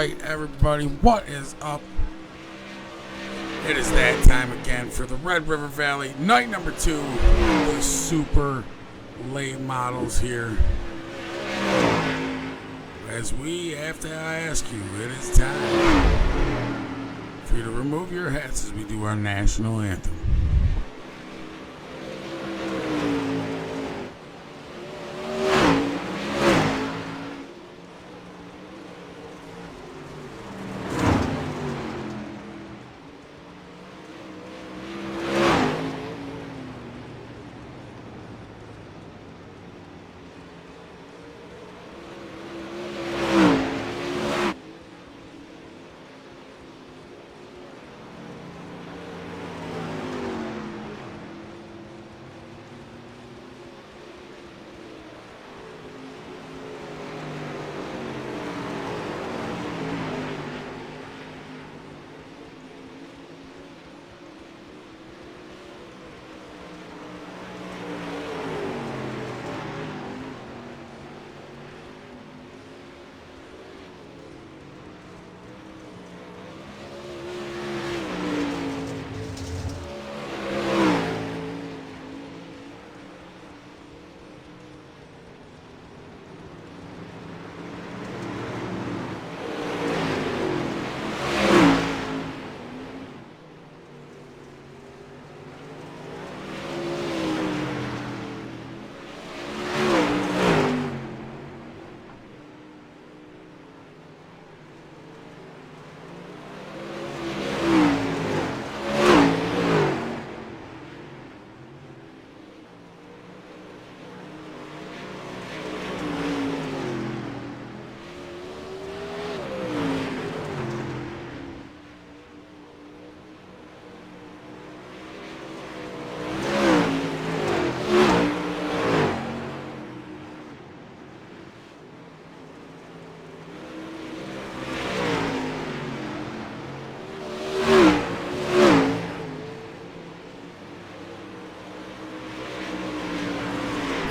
right, everybody, what is up? It is that time again for the Red River Valley, night number 2, the super late models here. As we have to ask you, it is time for you to remove your hats as we do our national anthem.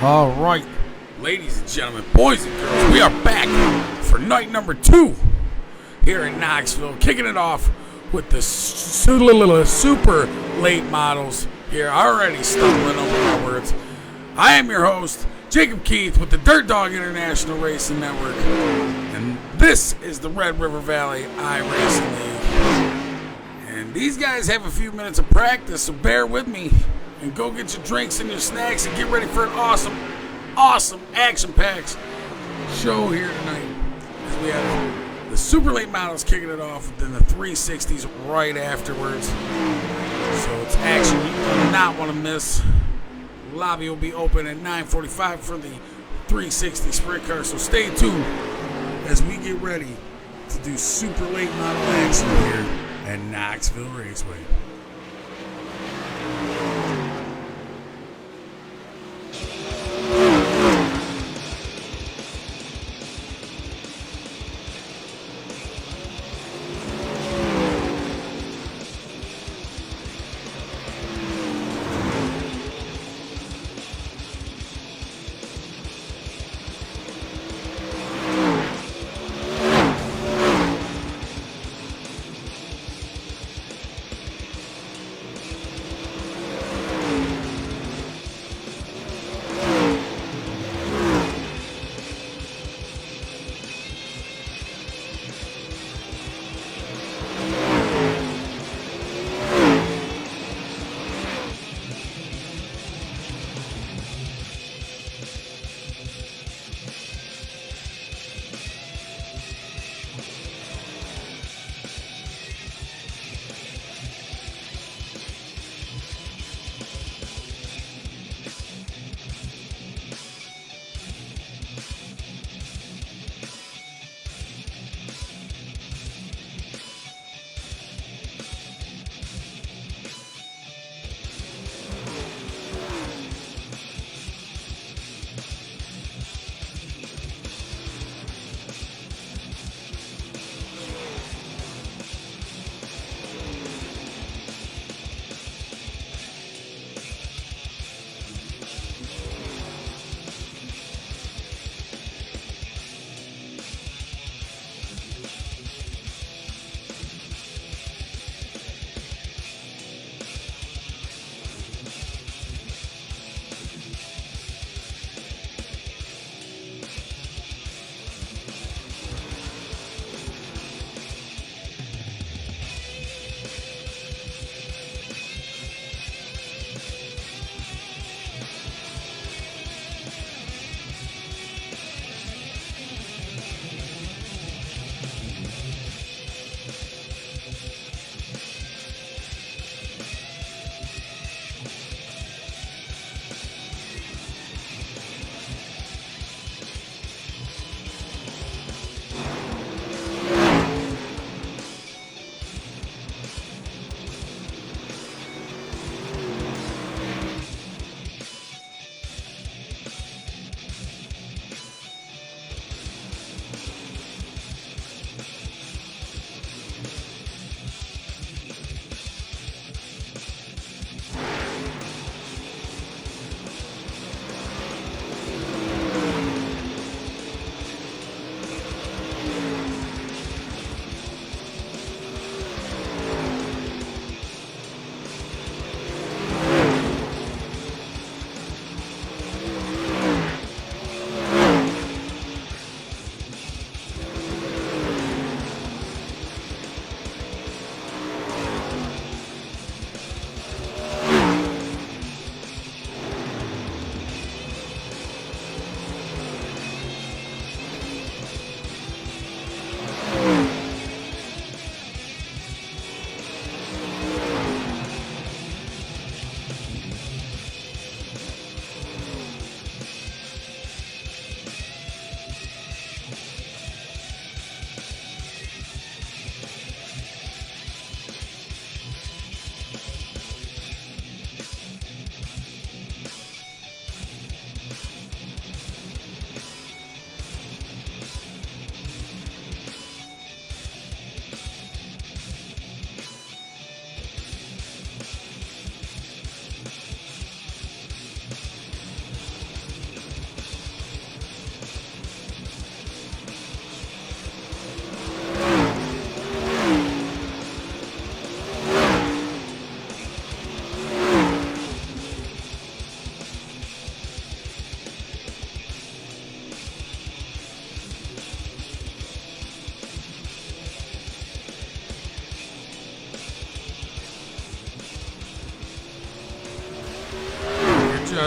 All right, ladies and gentlemen, boys and girls, we are back for night number 2 here in Knoxville, kicking it off with the super late models here, already stumbling over my words. I am your host, Jacob Keith, with the Dirt Dog International Racing Network, and this is the Red River Valley Iracing League. And these guys have a few minutes of practice, so bear with me. And go get your drinks and your snacks and get ready for an awesome action-packed show here tonight. As we have the super late models kicking it off, and then the 360s right afterwards. So it's action you do not want to miss. Lobby will be open at 9:45 for the 360 sprint car. So stay tuned as we get ready to do super late model action here at Knoxville Raceway.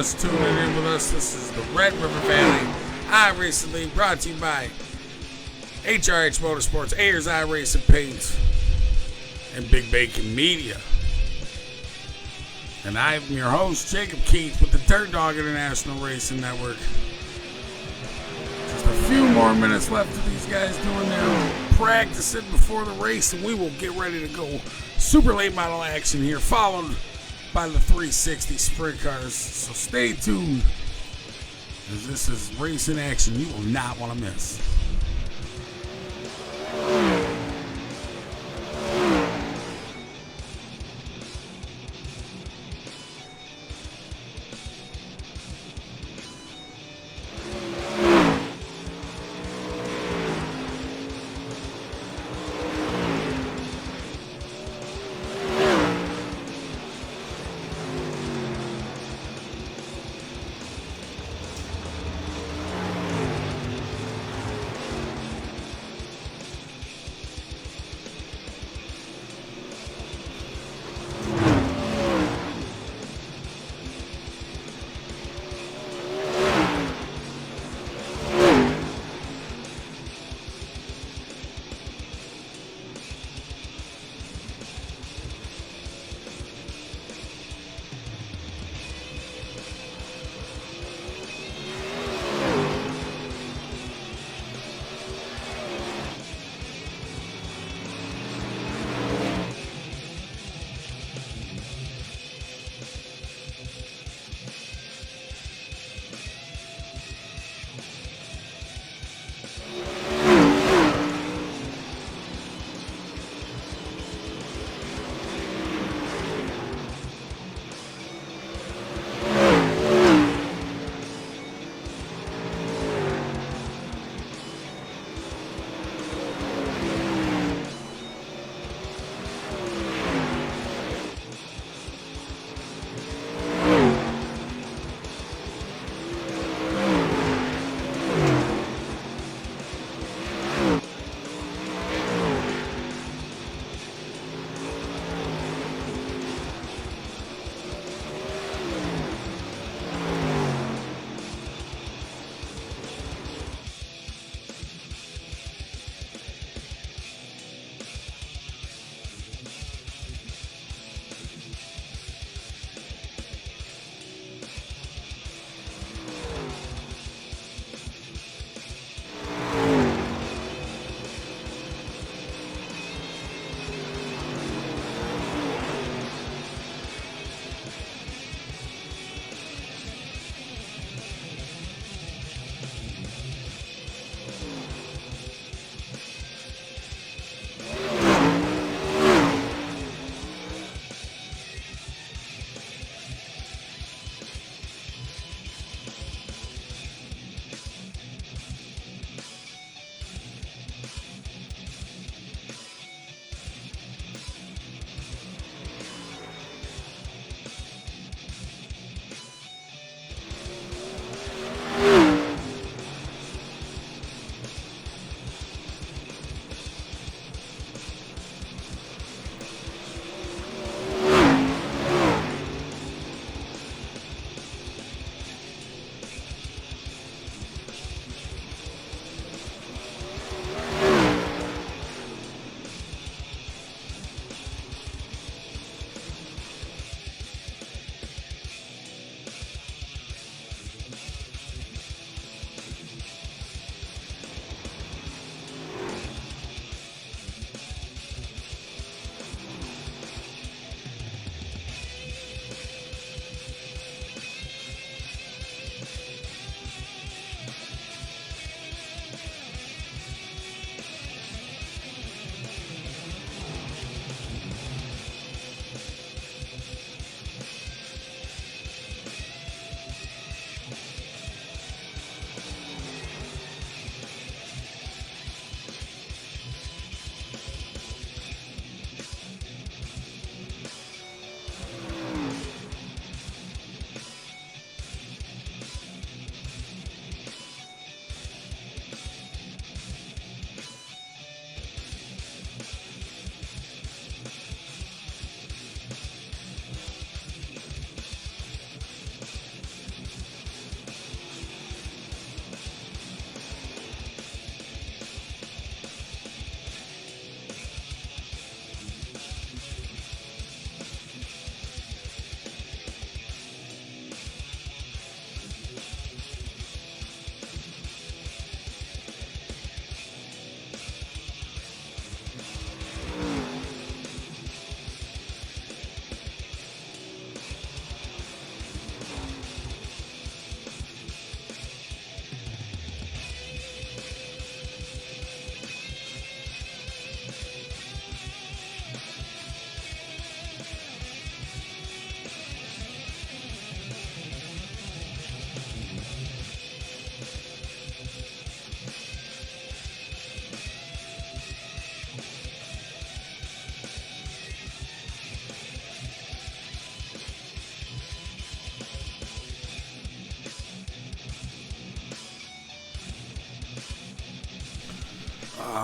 just tuning in with us, this is the Red River Valley Iracing League, brought to you by HRH Motorsports, Ayers Iracing Paints, and Big Bacon Media. And I'm your host, Jacob Keith, with the Dirt Dog International Racing Network. Just a few more minutes left of these guys doing their practicing before the race, and we will get ready to go. Super late model action here, followed by the 360 sprint cars. So stay tuned, as this is racing action you will not want to miss.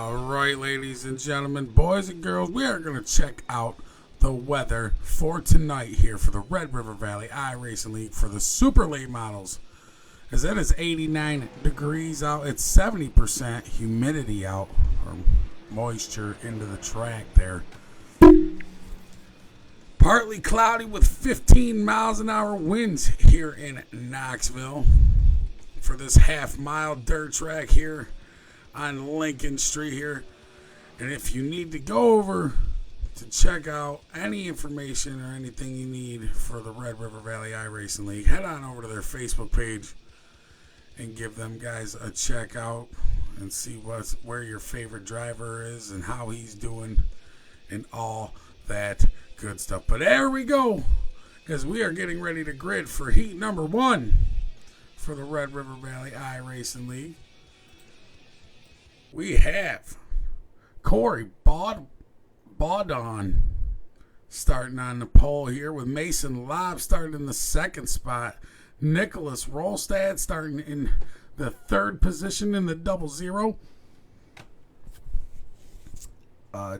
All right, ladies and gentlemen, boys and girls, we are going to check out the weather for tonight here for the Red River Valley iRacing League for the super late models. As it is 89 degrees out, it's 70% humidity out, or moisture into the track there. Partly cloudy with 15 miles an hour winds here in Knoxville for this half-mile dirt track here on Lincoln Street here. And if you need to go over to check out any information or anything you need for the Red River Valley iRacing League, head on over to their Facebook page and give them guys a check out and see where your favorite driver is and how he's doing and all that good stuff. But there we go, as we are getting ready to grid for heat number 1 for the Red River Valley iRacing League. We have Corey Baudon starting on the pole here, with Mason Lobb starting in the second spot. Nicholas Rolstad starting in the third position in the 00.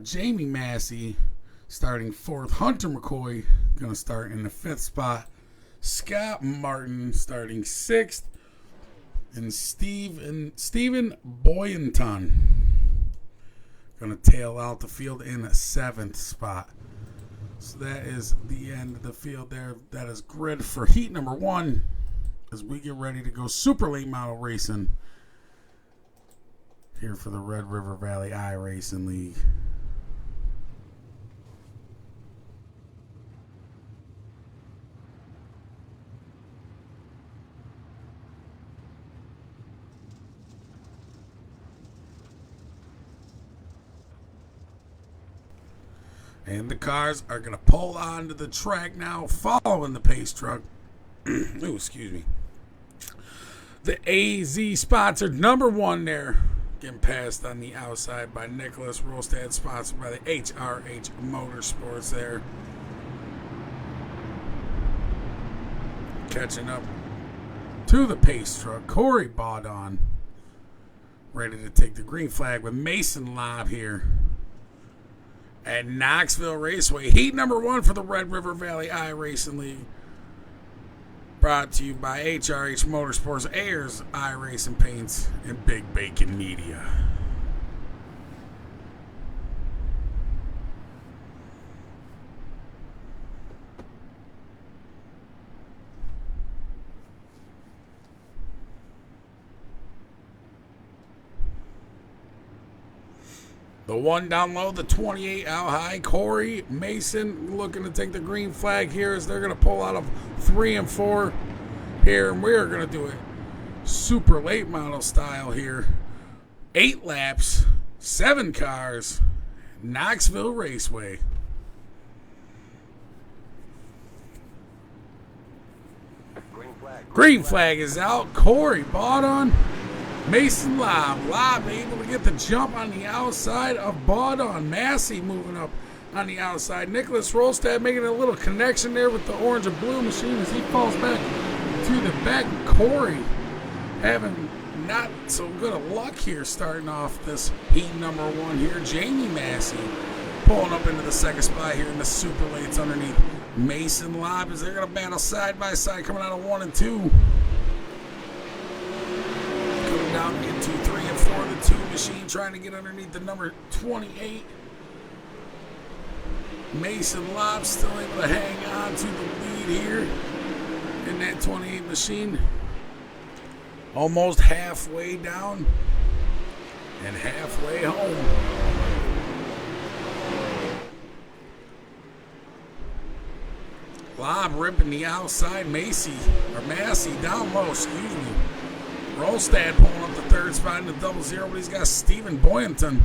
Jamie Massey starting fourth. Hunter McCoy going to start in the fifth spot. Scott Martin starting sixth. And Stephen Boyenton going to tail out the field in the seventh spot. So that is the end of the field there. That is grid for heat number 1 as we get ready to go super late model racing here for the Red River Valley iRacing League. And the cars are going to pull onto the track now, following the pace truck. Ooh, excuse me. The AZ sponsored number 1 there, getting passed on the outside by Nicholas Rolstad, sponsored by the HRH Motorsports there. Catching up to the pace truck, Corey Baudon, ready to take the green flag with Mason Lobb here at Knoxville Raceway. Heat number 1 for the Red River Valley iRacing League. Brought to you by HRH Motorsports, Ayers iRacing Paints, and Big Bacon Media. The 1 down low, the 28 out high. Corey Mason looking to take the green flag here as they're going to pull out of 3 and 4 here. And we're going to do it super late model style here. 8 laps, 7 cars, Knoxville Raceway. Green flag is out. Corey Baudon. Mason Lobb able to get the jump on the outside of Baudon. Massey moving up on the outside. Nicholas Rolstad making a little connection there with the orange and blue machine as he falls back to the back. Corey having not so good of luck here starting off this heat number 1 here. Jamie Massey pulling up into the second spot here in the super lates underneath Mason Lobb as they're going to battle side by side coming out of 1 and 2. Down into 3 and 4, the 2 machine trying to get underneath the number 28. Mason Lobb still able to hang on to the lead here in that 28 machine. Almost halfway down and halfway home. Lobb ripping the outside. Massey down low, excuse me. Rolstad pulling up the third spot in the 00, but he's got Stephen Boyenton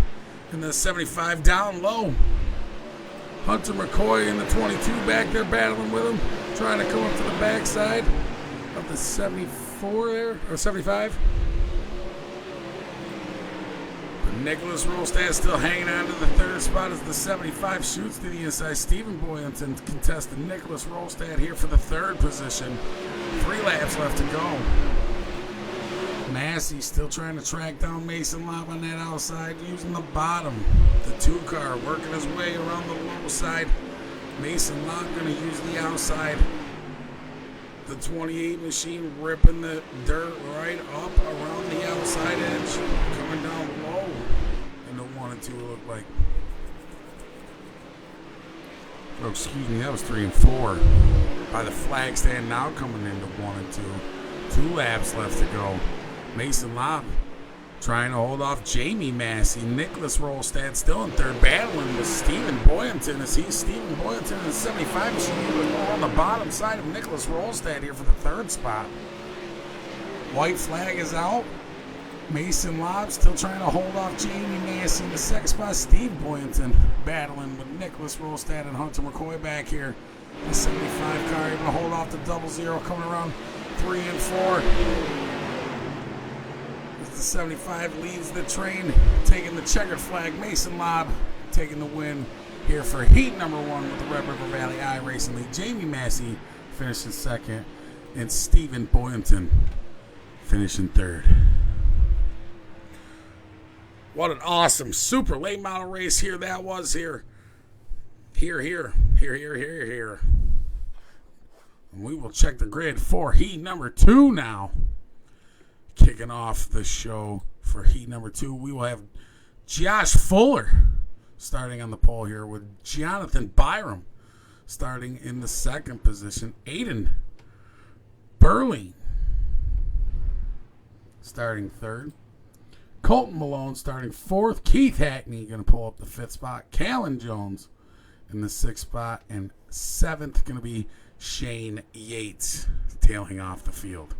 in the 75 down low. Hunter McCoy in the 22 back there battling with him, trying to come up to the backside of the 74 there, or 75. But Nicholas Rolstad still hanging on to the third spot as the 75 shoots to the inside. Stephen Boyenton contested Nicholas Rolstad here for the third position. 3 laps left to go. Massey still trying to track down Mason Lobb on that outside, using the bottom. The 2 car working his way around the low side. Mason Lobb going to use the outside. The 28 machine ripping the dirt right up around the outside edge. Coming down low. And the 1 and 2 look like. Oh, excuse me, that was 3 and 4. By the flag stand now coming into 1 and 2. 2 laps left to go. Mason Lobb trying to hold off Jamie Massey. Nicholas Rolstad still in third, battling with Stephen Boynton as he's Stephen Boynton in the 75 machine on the bottom side of Nicholas Rolstad here for the 3rd spot. White flag is out. Mason Lobb still trying to hold off Jamie Massey in the 2nd spot. Steve Boynton battling with Nicholas Rolstad and Hunter McCoy back here. The 75 car able to hold off the 00 coming around 3 and 4. The 75 leads the train, taking the checkered flag. Mason Lobb taking the win here for heat number 1 with the Red River Valley iRacing League. Jamie Massey finishing 2nd, and Stephen Boynton finishing 3rd. What an awesome super late model race here that was here. Here. And we will check the grid for heat number 2 now. Kicking off the show for heat number 2, we will have Josh Fuller starting on the pole here with Jonathan Byram starting in the 2nd position. Aiden Burley starting 3rd. Colton Malone starting 4th. Keith Hackney going to pull up the 5th spot. Callan Jones in the 6th spot. And 7th going to be Shane Yates tailing off the field.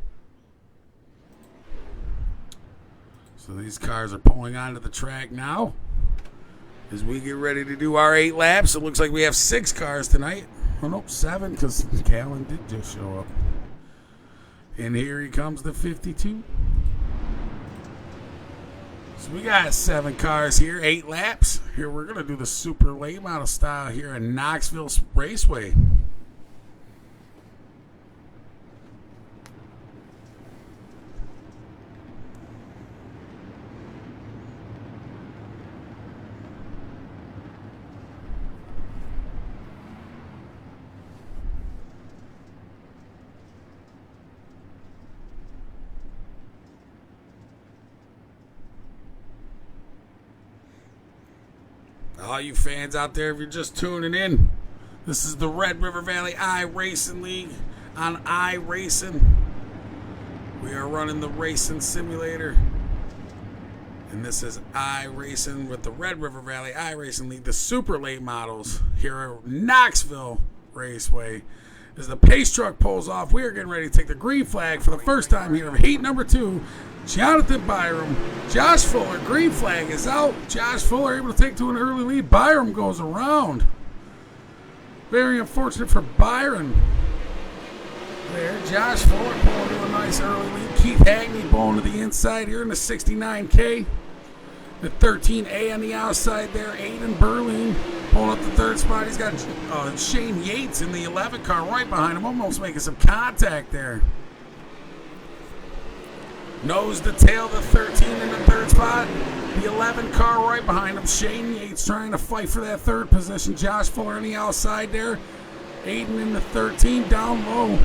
So these cars are pulling onto the track now as we get ready to do our 8 laps. It looks like we have 6 cars tonight. Oh, nope, 7 because Callan did just show up. And here he comes, the 52. So we got 7 cars here, 8 laps. Here we're going to do the super late model style here in Knoxville Raceway. All you fans out there, if you're just tuning in, this is the Red River Valley iRacing League on iRacing. We are running the racing simulator. And this is iRacing with the Red River Valley iRacing League, the super late models here at Knoxville Raceway. As the pace truck pulls off, we are getting ready to take the green flag for the first time here of heat number 2. Jonathan Byram, Josh Fuller, green flag is out. Josh Fuller able to take to an early lead. Byram goes around. Very unfortunate for Byron. There, Josh Fuller pulling to a nice early lead. Keith Hagney pulling to the inside here in the 69K. The 13A on the outside there. Aiden Burling pulling up the 3rd spot. He's got Shane Yates in the 11 car right behind him, almost making some contact there. Nose to tail, the 13 in the 3rd spot. The 11 car right behind him. Shane Yates trying to fight for that 3rd position. Josh Fuller on the outside there. Aiden in the 13 down low.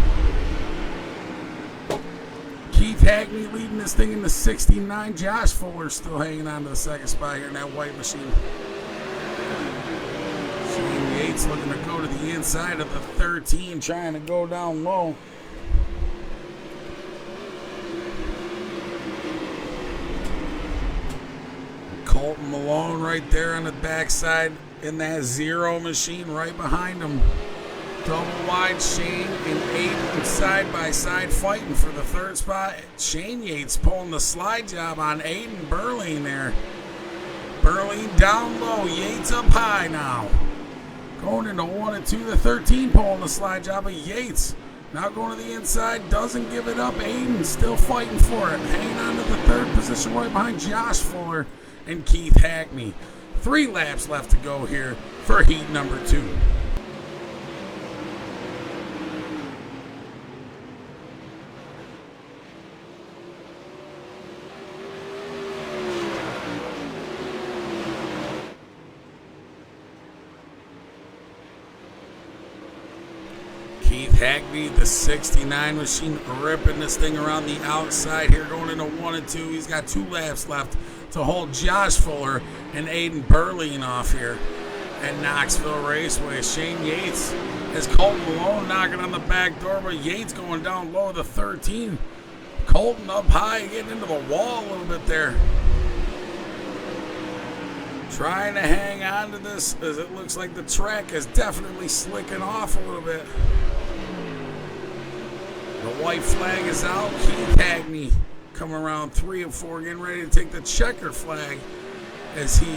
Keith Hagney leading this thing in the 69. Josh Fuller still hanging on to the 2nd spot here in that white machine. Shane Yates looking to go to the inside of the 13, trying to go down low. Colton Malone right there on the backside in that 0 machine right behind him. Double wide, Shane and Aiden side by side fighting for the 3rd spot. Shane Yates pulling the slide job on Aiden Burling there. Burling down low, Yates up high now. Going into 1 and 2, the 13 pulling the slide job of Yates. Now going to the inside, doesn't give it up. Aiden still fighting for it. Hanging on to the 3rd position right behind Josh Fuller and Keith Hackney. 3 laps left to go here for heat number 2. Keith Hackney, the 69 machine, ripping this thing around the outside here, going into 1 and 2. He's got 2 laps left to hold Josh Fuller and Aiden Burlean off here at Knoxville Raceway. Shane Yates has Colton Malone knocking on the back door, but Yates going down low to 13. Colton up high, getting into the wall a little bit there. Trying to hang on to this as it looks like the track is definitely slicking off a little bit. The white flag is out. Keith Hackney coming around 3 and 4, getting ready to take the checkered flag as he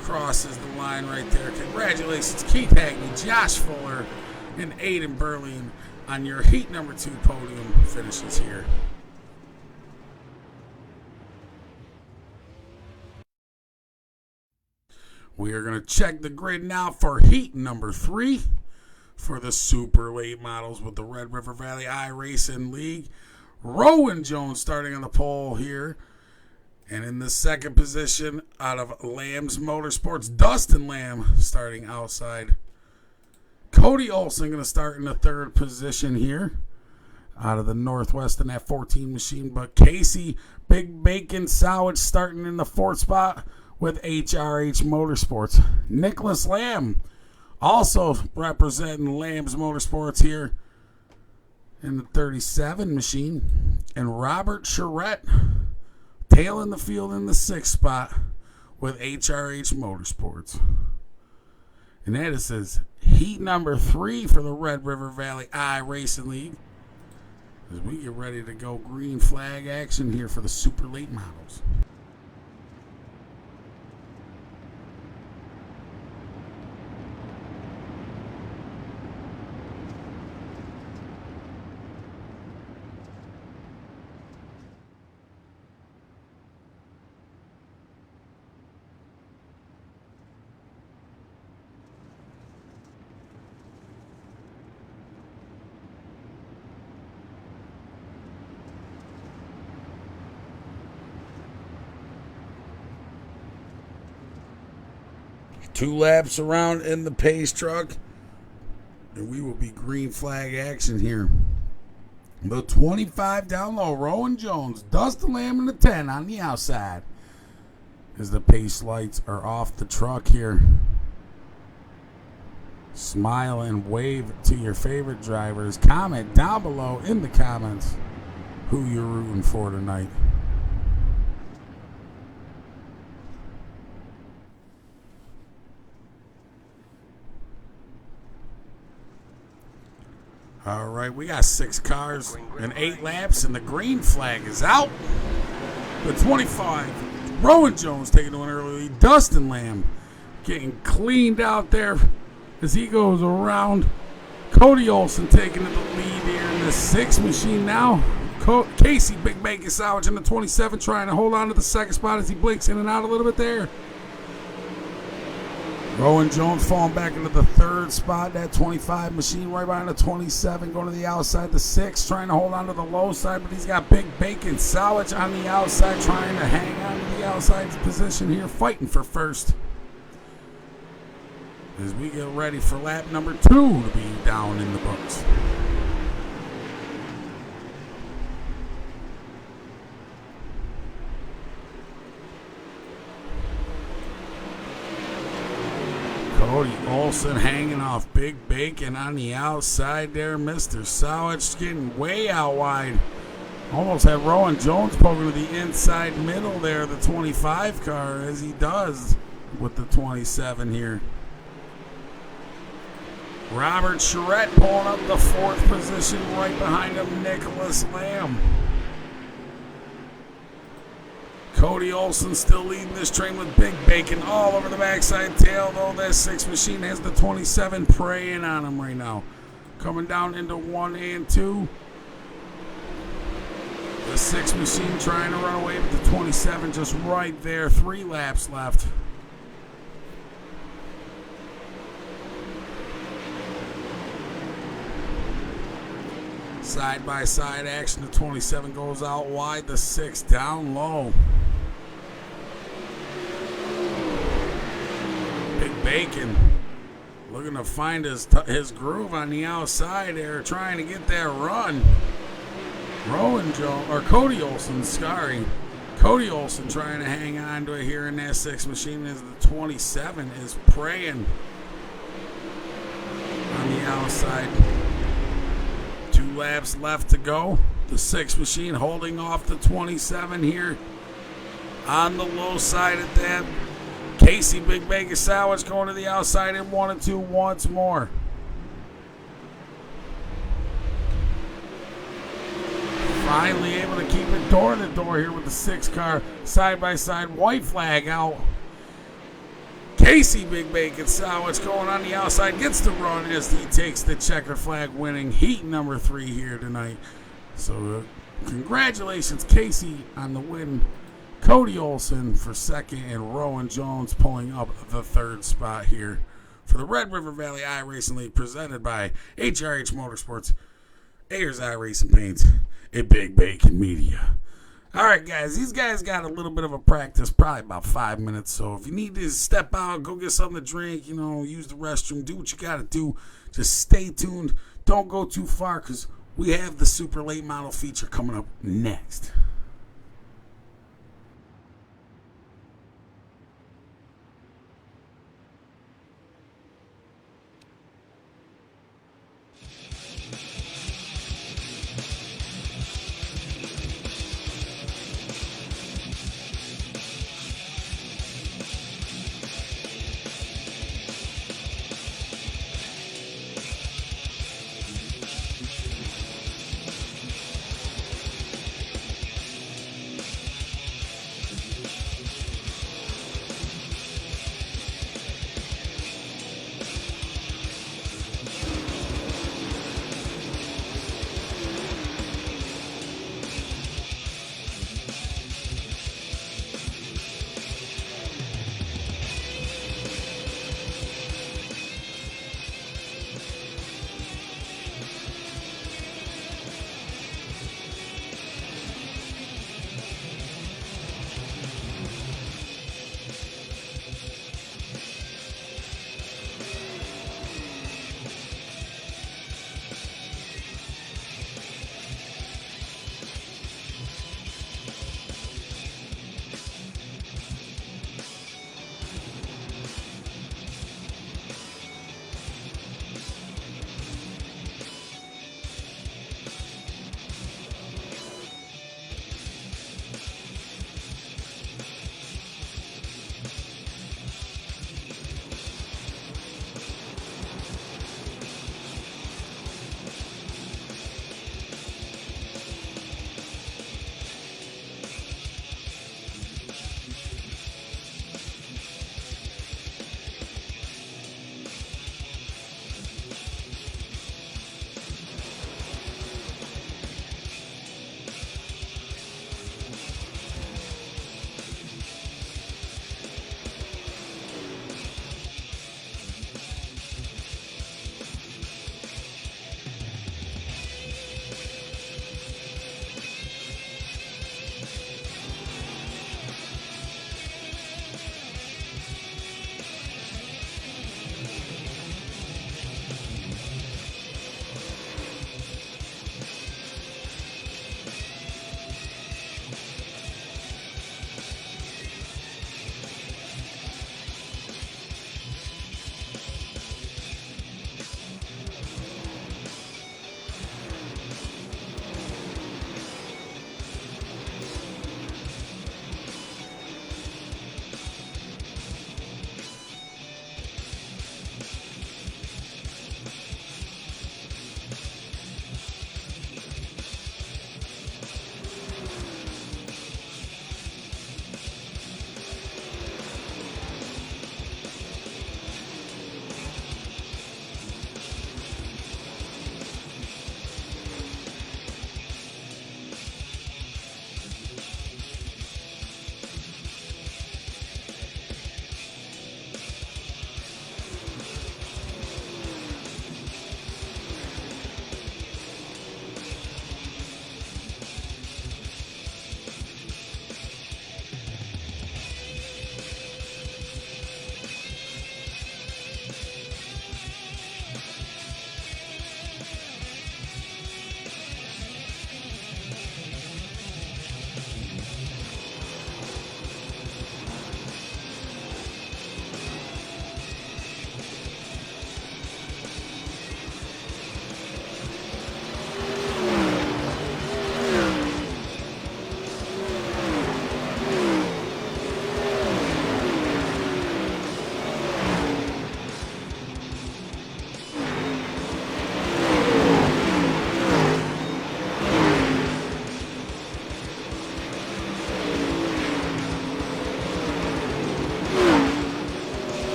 crosses the line right there. Congratulations, Keith Hackney, Josh Fuller, and Aiden Burlean on your heat number 2 podium finishes here. We are going to check the grid now for heat number 3 for the super late models with the Red River Valley Iracing League. Rowan Jones starting on the pole here. And in the second position out of Lamb's Motorsports, Dustin Lamb starting outside. Cody Olson going to start in the third position here out of the Northwest in that 14 machine. But Casey Big Bacon Sowage starting in the 4th spot with HRH Motorsports. Nicholas Lamb also representing Lamb's Motorsports here in the 37 machine. And Robert Charette tailing the field in the 6th spot with HRH Motorsports. And that is his heat number 3 for the Red River Valley Iracing League as we get ready to go green flag action here for the super late models. Two laps around in the pace truck, and we will be green flag action here. The 25 down low, Rowan Jones, Dustin Lamb in the 10 on the outside as the pace lights are off the truck here. Smile and wave to your favorite drivers. Comment down below in the comments who you're rooting for tonight. All right, we got 6 cars and 8 laps, and the green flag is out. The 25, Rowan Jones taking to an early lead. Dustin Lamb getting cleaned out there as he goes around. Cody Olson taking the lead here in the 6 machine now. Casey Big Bacon Sandwich in the 27 trying to hold on to the 2nd spot as he blinks in and out a little bit there. Rowan Jones falling back into the 3rd spot. That 25 machine right behind the 27 going to the outside. The 6 trying to hold on to the low side, but he's got Big Bacon Sandwich on the outside trying to hang on to the outside position here, fighting for first. As we get ready for lap number 2 to be down in the books. Cody Olson hanging off Big Bacon on the outside there. Mr. Sowich getting way out wide. Almost had Rowan Jones poking to the inside middle there, the 25 car, as he does with the 27 here. Robert Charette pulling up the 4th position, right behind him, Nicholas Lamb. Cody Olson still leading this train with Big Bacon all over the backside tail, though that 6 machine has the 27 preying on him right now. Coming down into 1 and 2. The 6 machine trying to run away with the 27 just right there. 3 laps left. Side-by-side action. The 27 goes out wide. The 6 down low. Big Bacon Looking to find his groove on the outside there, trying to get that run. Cody Olsen, sorry. Cody Olsen trying to hang on to it here in that 6 machine as the 27 is praying on the outside. 2 laps left to go. The 6 machine holding off the 27 here on the low side at that. Casey Big Bacon Sandwich going to the outside in 1 and 2 once more. Finally able to keep it door to door here with the 6 car side by side. White flag out. Casey Big Bacon Sandwich going on the outside. Gets the run as he takes the checker flag, winning heat number 3 here tonight. So congratulations, Casey, on the win. Cody Olsen for second, and Rowan Jones pulling up the 3rd spot here for the Red River Valley iRacing League, presented by HRH Motorsports, Ayers iRacing Paints, and Big Bacon Media. All right, guys, these guys got a little bit of a practice, probably about 5 minutes. So if you need to step out, go get something to drink, use the restroom, do what you got to do. Just stay tuned. Don't go too far, because we have the super late model feature coming up next.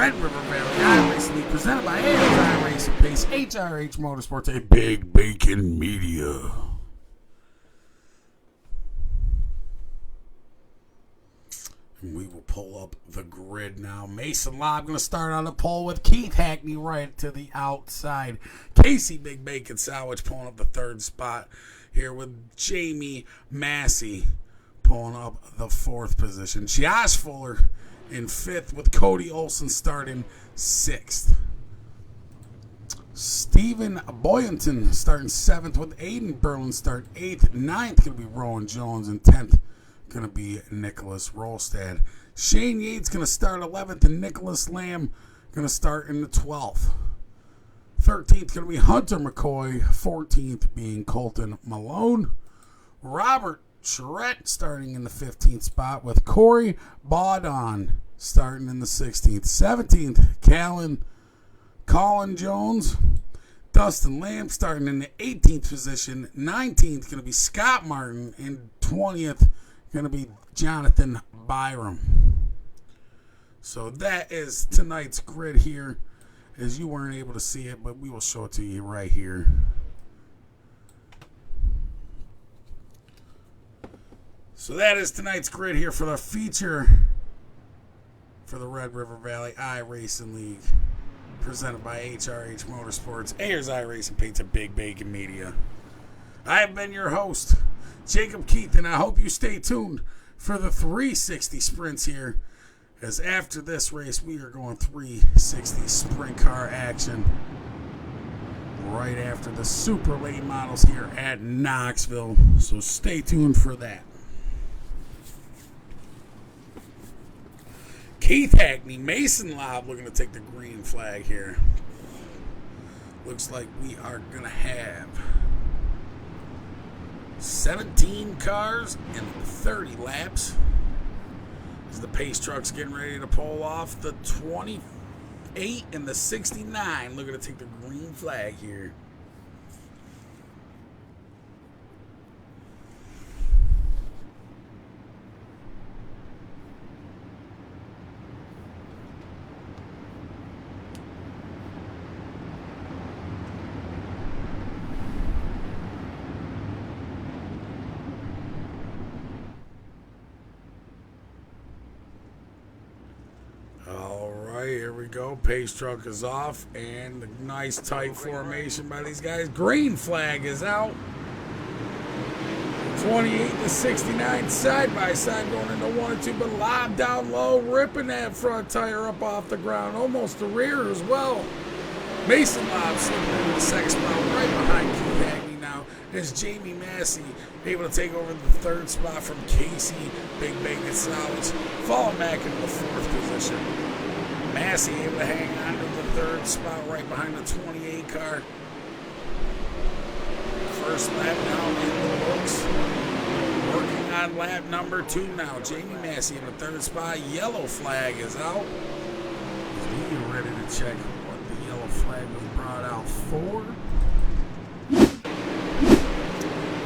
Red River Valley iRacing League, presented by Iracing Pace, HRH Motorsports, a Big Bacon Media. And we will pull up the grid now. Mason Lobb going to start on the pole with Keith Hackney right to the outside. Casey Big Bacon Sandwich pulling up the third spot here with Jamie Massey pulling up the fourth position. Josh Fuller in fifth with Cody Olson starting sixth. Stephen Boyanton starting seventh with Aiden Berlin starting eighth. Ninth going to be Rowan Jones, and 10th going to be Nicholas Rolstad. Shane Yates going to start 11th, and Nicholas Lamb going to start in the 12th. 13th going to be Hunter McCoy. 14th being Colton Malone. Robert Charette starting in the 15th spot with Corey Baudon starting in the 16th. 17th, Colin Jones. Dustin Lamb starting in the 18th position. 19th going to be Scott Martin. And 20th going to be Jonathan Byram. So that is tonight's grid here, as you weren't able to see it, but we will show it to you right here. So that is tonight's grid here for the feature for the Red River Valley iRacing League, presented by HRH Motorsports, Ayers iRacing Paints, and Big Bacon Media. I have been your host, Jacob Keith, and I hope you stay tuned for the 360 sprints here, as after this race we are going 360 sprint car action right after the super late models here at Knoxville. So stay tuned for that. Keith Hackney, Mason Lobb looking to take the green flag here. Looks like we are going to have 17 cars in 30 laps as the pace truck's getting ready to pull off. The 28 and the 69 looking to take the green flag here. Here we go. Pace truck is off, and the nice tight formation by these guys. Green flag is out. 28 to 69 side by side going into 1 and 2, but Lobb down low, ripping that front tire up off the ground, almost the rear as well. Mason Lobb slipping into the second spot right behind Keith Hackney now. As Jamie Massey able to take over the third spot from Casey Big Bacon Sandwich, falling back into the fourth position. Massey able to hang on to the third spot right behind the 28 car. First lap now in the books. Working on lap number 2 now. Jamie Massey in the third spot. Yellow flag is out. He's ready to check what the yellow flag was brought out for.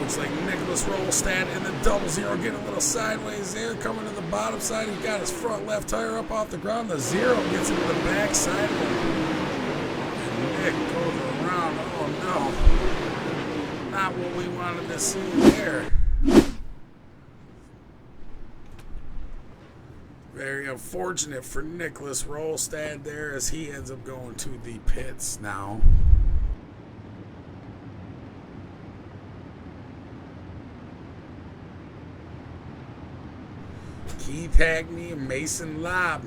Looks like Nicholas Rolstad in the 00 getting a little sideways there, coming to the bottom side. He's got his front left tire up off the ground. The 0 gets into the back side of him. And Nick goes around. Oh no. Not what we wanted to see there. Very unfortunate for Nicholas Rolstad there, as he ends up going to the pits now. Keith Hackney and Mason Lobb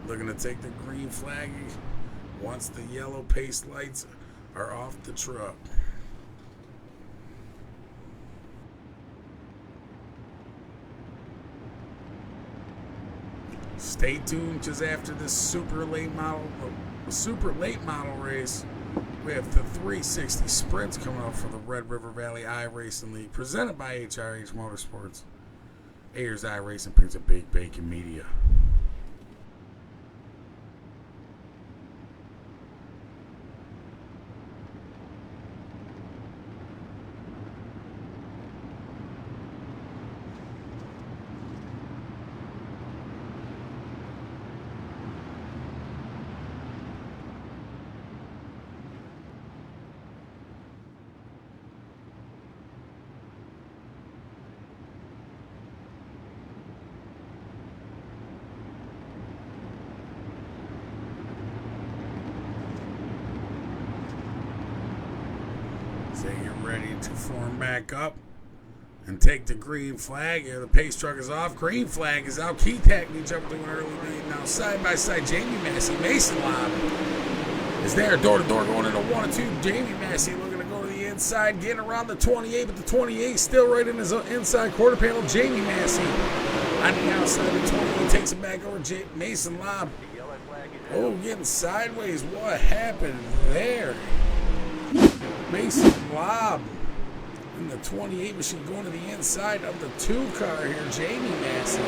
looking to take the green flag once the yellow pace lights are off the truck. Stay tuned, just after this super late model race, we have the 360 sprints coming up for the Red River Valley iRacing League, presented by HRH Motorsports, Ayers iRacing Paints, and Big Bacon Media. As they get ready to form back up and take the green flag here. The pace truck is off. Green flag is out. Keith Hackney jumping to an early lead. Now side by side, Jamie Massey. Mason Lob is there. Door to door going into 1 and 2. Jamie Massey looking to go to the inside. Getting around the 28, but the 28 still right in his inside quarter panel. Jamie Massey on the outside of the 28 takes it back over. Mason Lob. Oh, getting sideways. What happened there? Mason Lob in the 28 machine going to the inside of the 2 car here. Jamie Massey.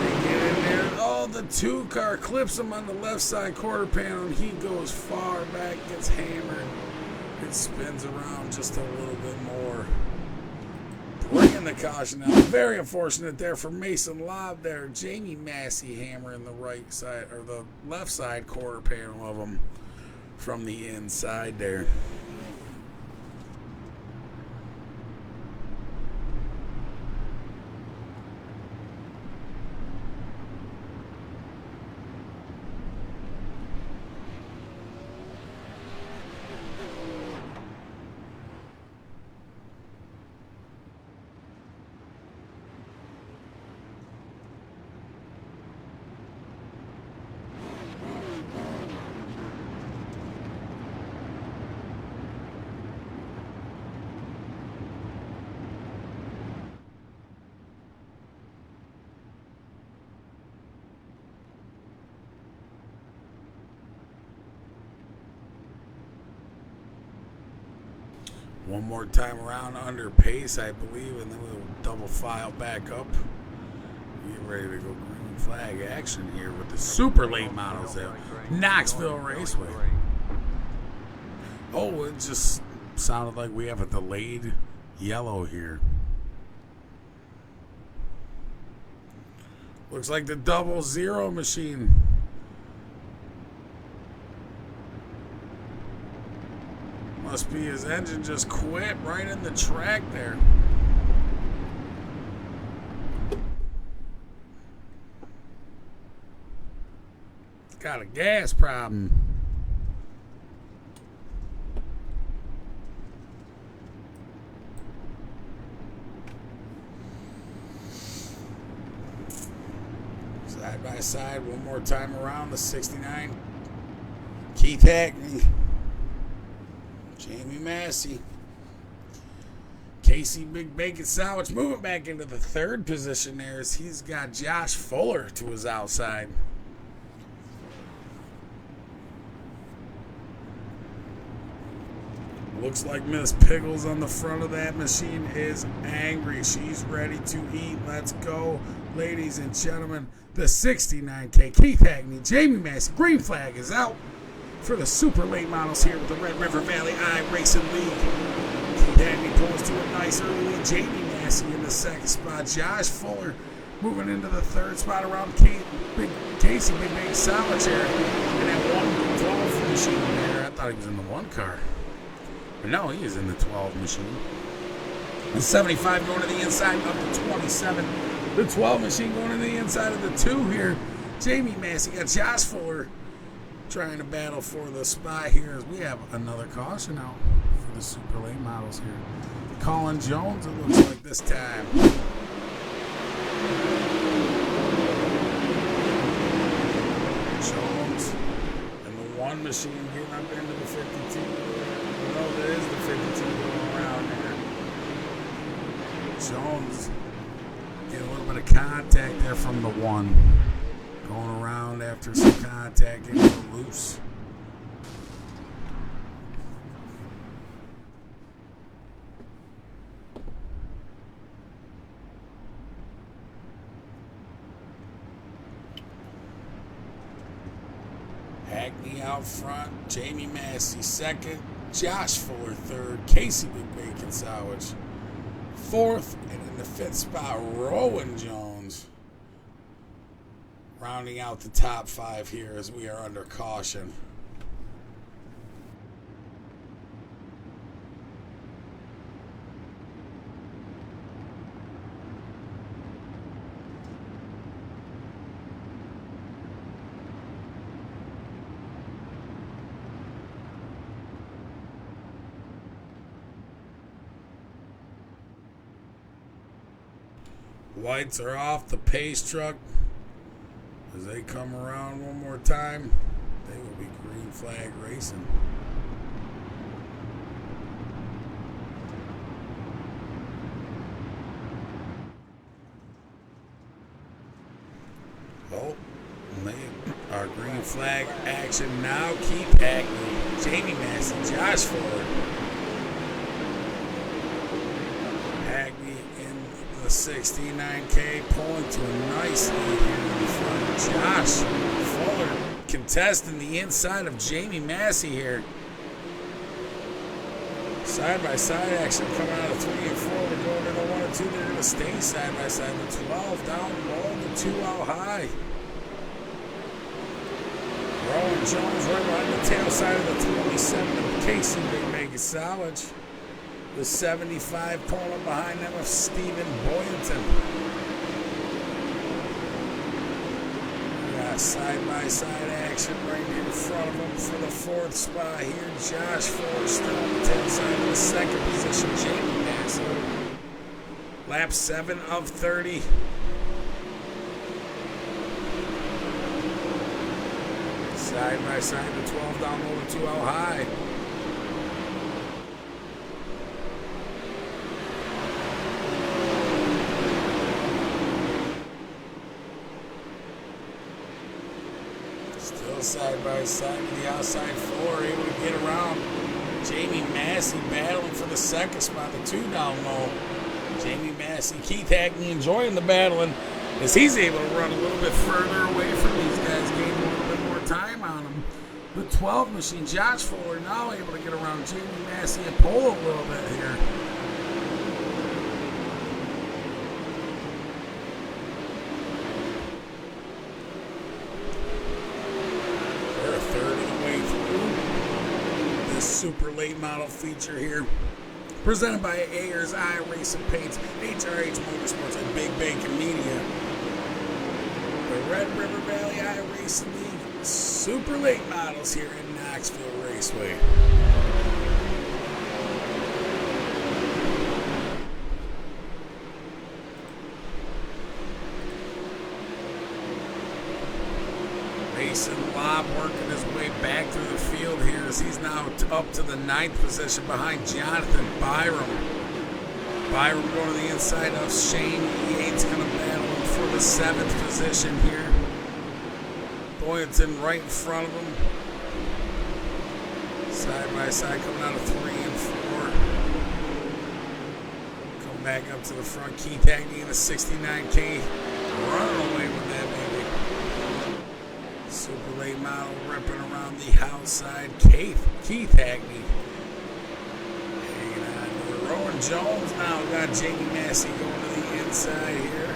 They get in there. Oh, the 2 car clips him on the left side quarter panel, and he goes far back, gets hammered. It spins around just a little bit more. Bringing the caution out. Very unfortunate there for Mason Lob there. Jamie Massey hammering the right side, or the left side quarter panel of him from the inside there. One more time around under pace, I believe, and then we'll double file back up. Get ready to go green flag action here with the super late models at Knoxville Raceway. Oh, it just sounded like we have a delayed yellow here. Looks like the 00 machine. Must be his engine just quit right in the track there. It's got a gas problem. Side by side, one more time around the 69. Keith Hackney. Jamie Massey. Casey Big Bacon Sandwich moving back into the 3rd position there as he's got Josh Fuller to his outside. Looks like Miss Pickles on the front of that machine is angry. She's ready to eat. Let's go, ladies and gentlemen. The 69K, Keith Hackney, Jamie Massey. Green flag is out for the super late models here with the Red River Valley Iracing League. Keith Hackney pulls to a nice early lead. Jamie Massey in the 2nd spot. Josh Fuller moving into the 3rd spot around Casey Big Bacon Sandwich here. And that 112 machine there. I thought he was in the 1 car. But no, he is in the 12 machine. The 75 going to the inside of the 27. The 12 machine going to the inside of the 2 here. Jamie Massey got Josh Fuller trying to battle for the spot here as we have another caution out for the super late models here. Colin Jones, it looks like this time. Jones and the 1 machine getting up into the 52. No, there is the 52 going around there. Jones getting a little bit of contact there from the 1. Going around after some contact, getting a little loose. Hackney out front, Jamie Massey 2nd, Josh Fuller 3rd, Casey Big Bacon Sandwich 4th, and in the 5th spot, Rowan Jones. Rounding out the top 5 here as we are under caution. Lights are off the pace truck. As they come around one more time, they will be green flag racing. Oh, our green flag action now. Keith Hackney, Jamie Massey, Josh Ford. Hackney in the 69K, pulling to a nice lead here in the front. Josh Fuller contesting the inside of Jamie Massey here. Side-by-side action coming out of 3 and 4. We're going into 1 and 2. They're going to stay side-by-side. The 12 down low, the 2 out high. Rowan Jones right behind the tail side of the 27 of Casey Big Mega Salvage. The 75 pulling up behind them of Stephen Boynton. We got side-by-side action right in front of them for the 4th spot here. Josh Ford still on the tail side of the 2nd position. Jamie Massey. Lap 7 of 30. Side-by-side, the 12 down low, the 2 out high. Still side-by-side to the outside 4, able to get around. Jamie Massey battling for the 2nd spot, the 2 down low. Jamie Massey, Keith Hackney enjoying the battling as he's able to run a little bit further away from these guys, gaining a little bit more time on them. The 12 machine, Josh Fuller, now able to get around Jamie Massey and pull a little bit here. They're a third of the way through this super late model feature here. Presented by Ayers Iracing Paints, HRH Motorsports, and Big Bacon Media. The Red River Valley Iracing League super late models here in Knoxville Raceway. Mason Lobb working his way back through the field here as he's now up to the 9th position behind Jonathan Byram. Byram going to the inside of Shane Yates, going to battle him for the 7th position here. Boynton right in front of him. Side by side coming out of 3 and 4. Come back up to the front. Keith Hackney in the 69K. Running away with that baby. Super late model ripping around the outside. Keith Hackney. Hanging on. Rowan Jones now got Jamie Massey going to the inside here.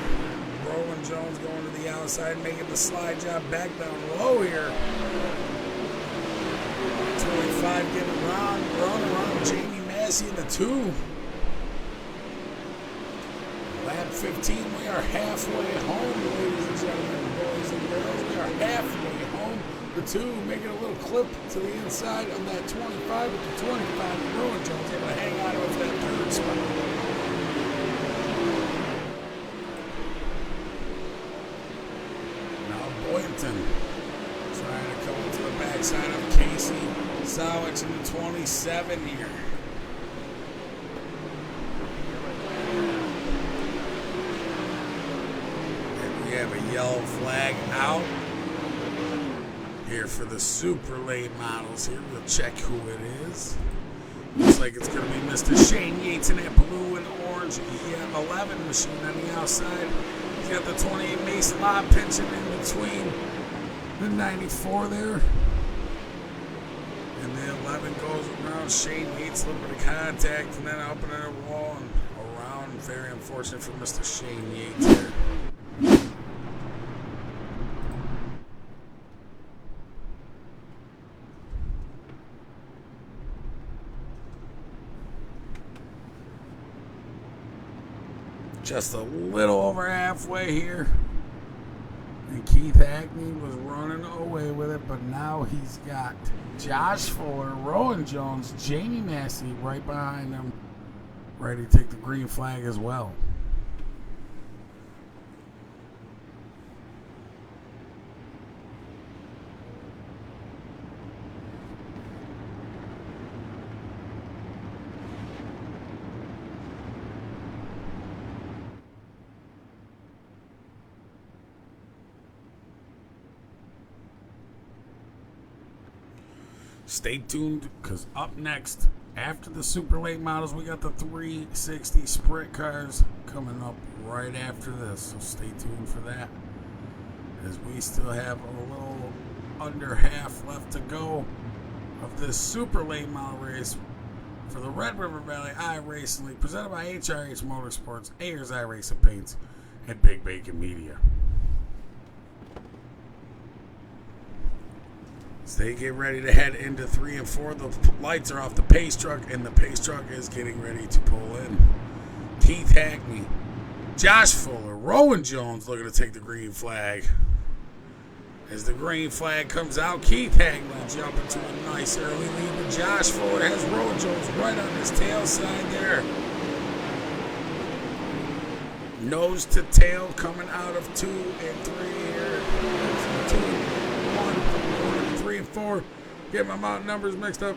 Rowan Jones going to the outside, making the slide job back down low here. 25 getting around Jamie Massey in the 2. Lap 15, we are halfway home, ladies and gentlemen, boys and girls. We are halfway home. The 2 making a little clip to the inside of that 25 with the 25. Rowan Jones able to hang on with that 3rd spot. Boynton trying to come to the backside of Casey Sowich in the 27 here. And we have a yellow flag out here for the super late models here. We'll check who it is. Looks like it's going to be Mr. Shane Yates in that blue and orange 11 machine on the outside. He's got the 28 Mason Lobb pinching in between the 94 there. And the 11 goes around. Shane Yates looking at contact and then up in the wall and around. Very unfortunate for Mr. Shane Yates there. Just a little over halfway here. And Keith Hackney was running away with it, but now he's got Josh Fuller, Rowan Jones, Jamie Massey right behind him, ready to take the green flag as well. Stay tuned, because up next, after the super late models, we got the 360 sprint cars coming up right after this. So stay tuned for that, as we still have a little under half left to go of this super late model race for the Red River Valley iRacing League, presented by HRH Motorsports, Ayers iRacing Paints, and Big Bacon Media. As they get ready to head into 3 and 4, the lights are off the pace truck, and the pace truck is getting ready to pull in. Keith Hackney, Josh Fuller, Rowan Jones looking to take the green flag. As the green flag comes out, Keith Hackney jumping to a nice early lead, but Josh Fuller has Rowan Jones right on his tail side there. Nose to tail coming out of 2 and 3 here. 2, 1, 3 and 4. Get my mountain numbers mixed up.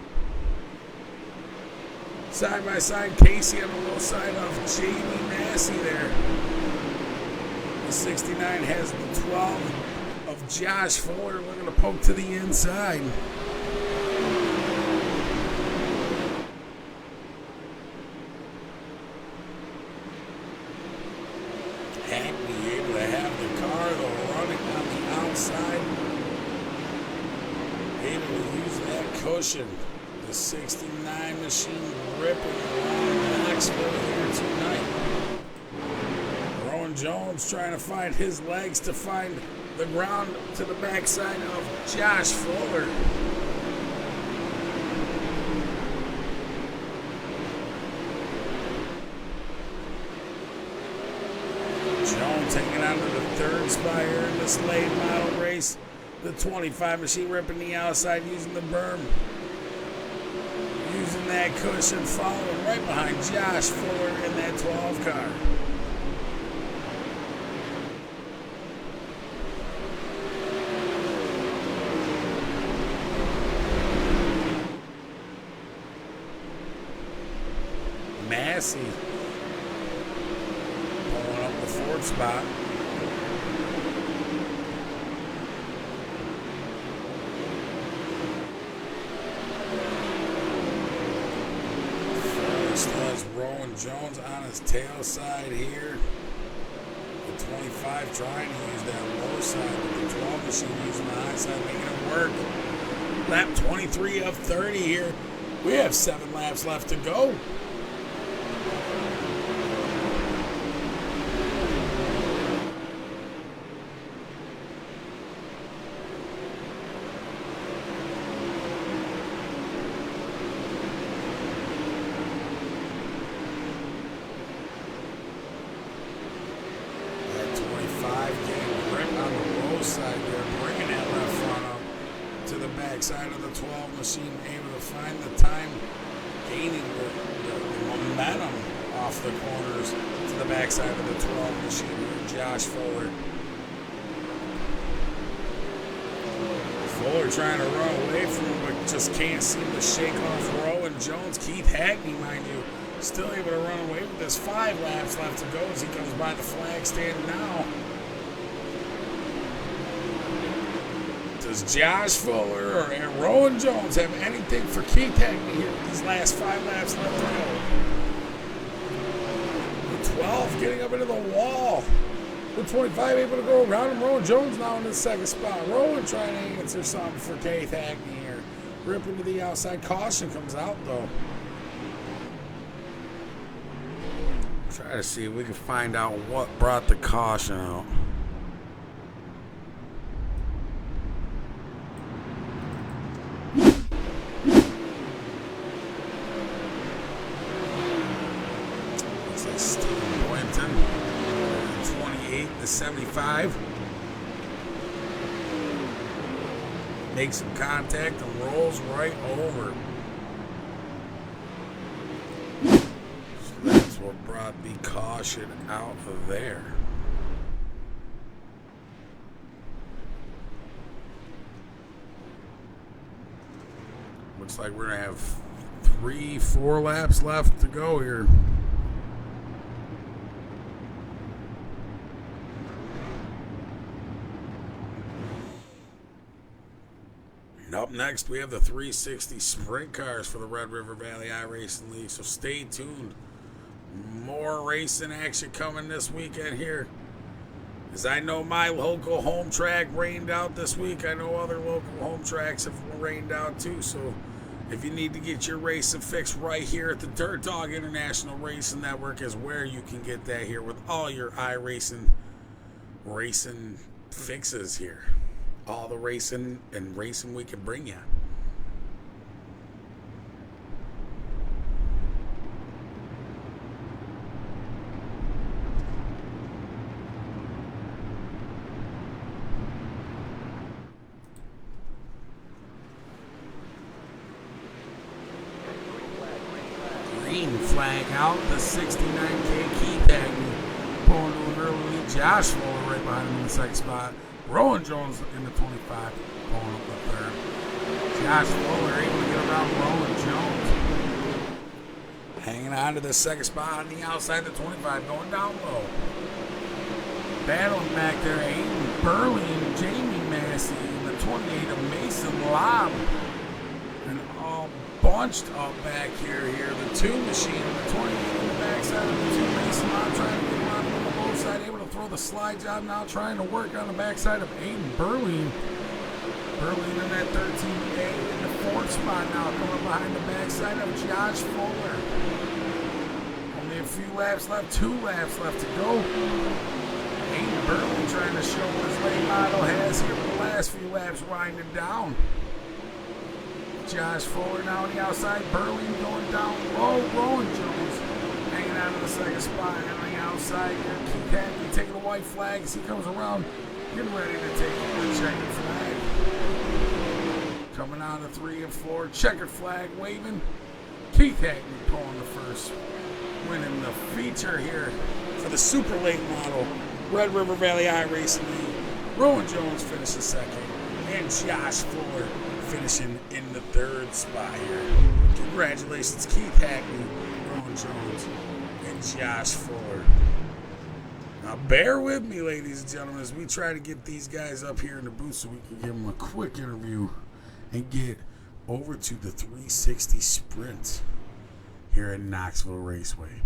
Side by side, Casey on the low side of Jamie Massey there. The 69 has the 12 of Josh Fuller looking to poke to the inside. Hackney able to have the car though running on the outside. Able to use that cushion. The 69 machine ripping around Knoxville here tonight. Rowan Jones trying to find his legs to find the ground to the backside of Josh Fuller. Jones hanging on to the third spot here in this late model race. The 25 machine ripping the outside using the berm. Using that cushion, following right behind Josh Fuller in that 12 car. Massey pulling up the fourth spot. First has Rowan Jones on his tail side here. The 25 trying to use that low side, but the 12 machine using the high side, making it work. Lap 23 of 30 here. We have 7 laps left to go. Side of the 12 machine, able to find the time, gaining the momentum off the corners to the backside of the 12 machine. Josh Fuller. Fuller trying to run away from him, but just can't seem to shake off Rowan Jones. Keith Hackney, mind you, still able to run away with this. 5 laps left to go as he comes by the flag stand now. Does Josh Fuller or Rowan Jones have anything for Keith Hackney here with these last 5 laps left to go? The 12 getting up into the wall. The 25 able to go around him. Rowan Jones now in the second spot. Rowan trying to answer something for Keith Hackney here. Ripping to the outside. Caution comes out though. Try to see if we can find out what brought the caution out. Stephen Boynton, 28 to 75. Makes some contact and rolls right over. So that's what brought the caution out of there. Looks like we're going to have 3-4 laps left to go here. Up next, we have the 360 sprint cars for the Red River Valley iRacing League. So stay tuned. More racing action coming this weekend here. As I know my local home track rained out this week, I know other local home tracks have rained out too. So if you need to get your racing fixed right here at the Dirt Dog International Racing Network is where you can get that here with all your iRacing racing fixes here. All the racing and racing we can bring you. Green flag out, the 69K Keith Agnew pulling to an early lead. Josh Fuller right behind him in the second spot. Rowan Jones in the 25, pulling up the third. Josh Fuller able to get around Rowan Jones. Hanging on to the second spot on the outside of the 25, going down low. Battling back there, Aiden Burley and Jamie Massey in the 28 of Mason Lobb. And all bunched up back here. The 2 machine in the 28 in the backside of the 2 Mason Lobb trying to get him on the low side, able to throw the slide job now, trying to work on the backside of Aiden Burley. Burley in that 13A in the 4th spot now, coming behind the backside of Josh Fuller. Only a few laps left, 2 laps left to go. Aiden Burley trying to show what his late model has here for the last few laps, winding down. Josh Fuller now on the outside, Burley going down low. Rowan Jones hanging out of the second spot, and on the outside here, Keith Hackney taking the white flag as he comes around, getting ready to take the checkered flag. Coming out of 3 and 4, checkered flag waving. Keith Hackney pulling the first, winning the feature here for the super late model Red River Valley iRacing League. Rowan Jones finishes second, and Josh Fuller finishing in the 3rd spot here. Congratulations, Keith Hackney, Rowan Jones, and Josh Fuller. Now bear with me, ladies and gentlemen, as we try to get these guys up here in the booth so we can give them a quick interview and get over to the 360 sprint here at Knoxville Raceway.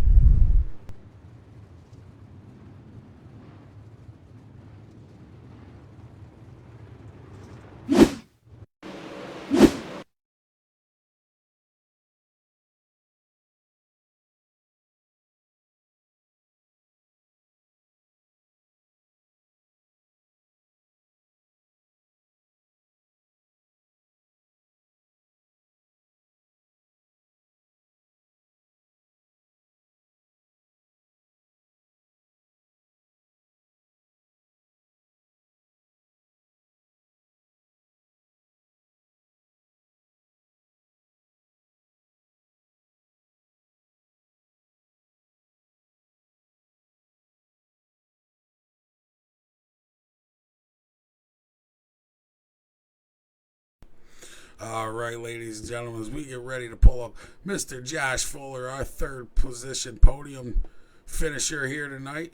All right, ladies and gentlemen, as we get ready to pull up Mr. Josh Fuller, our 3rd position podium finisher here tonight.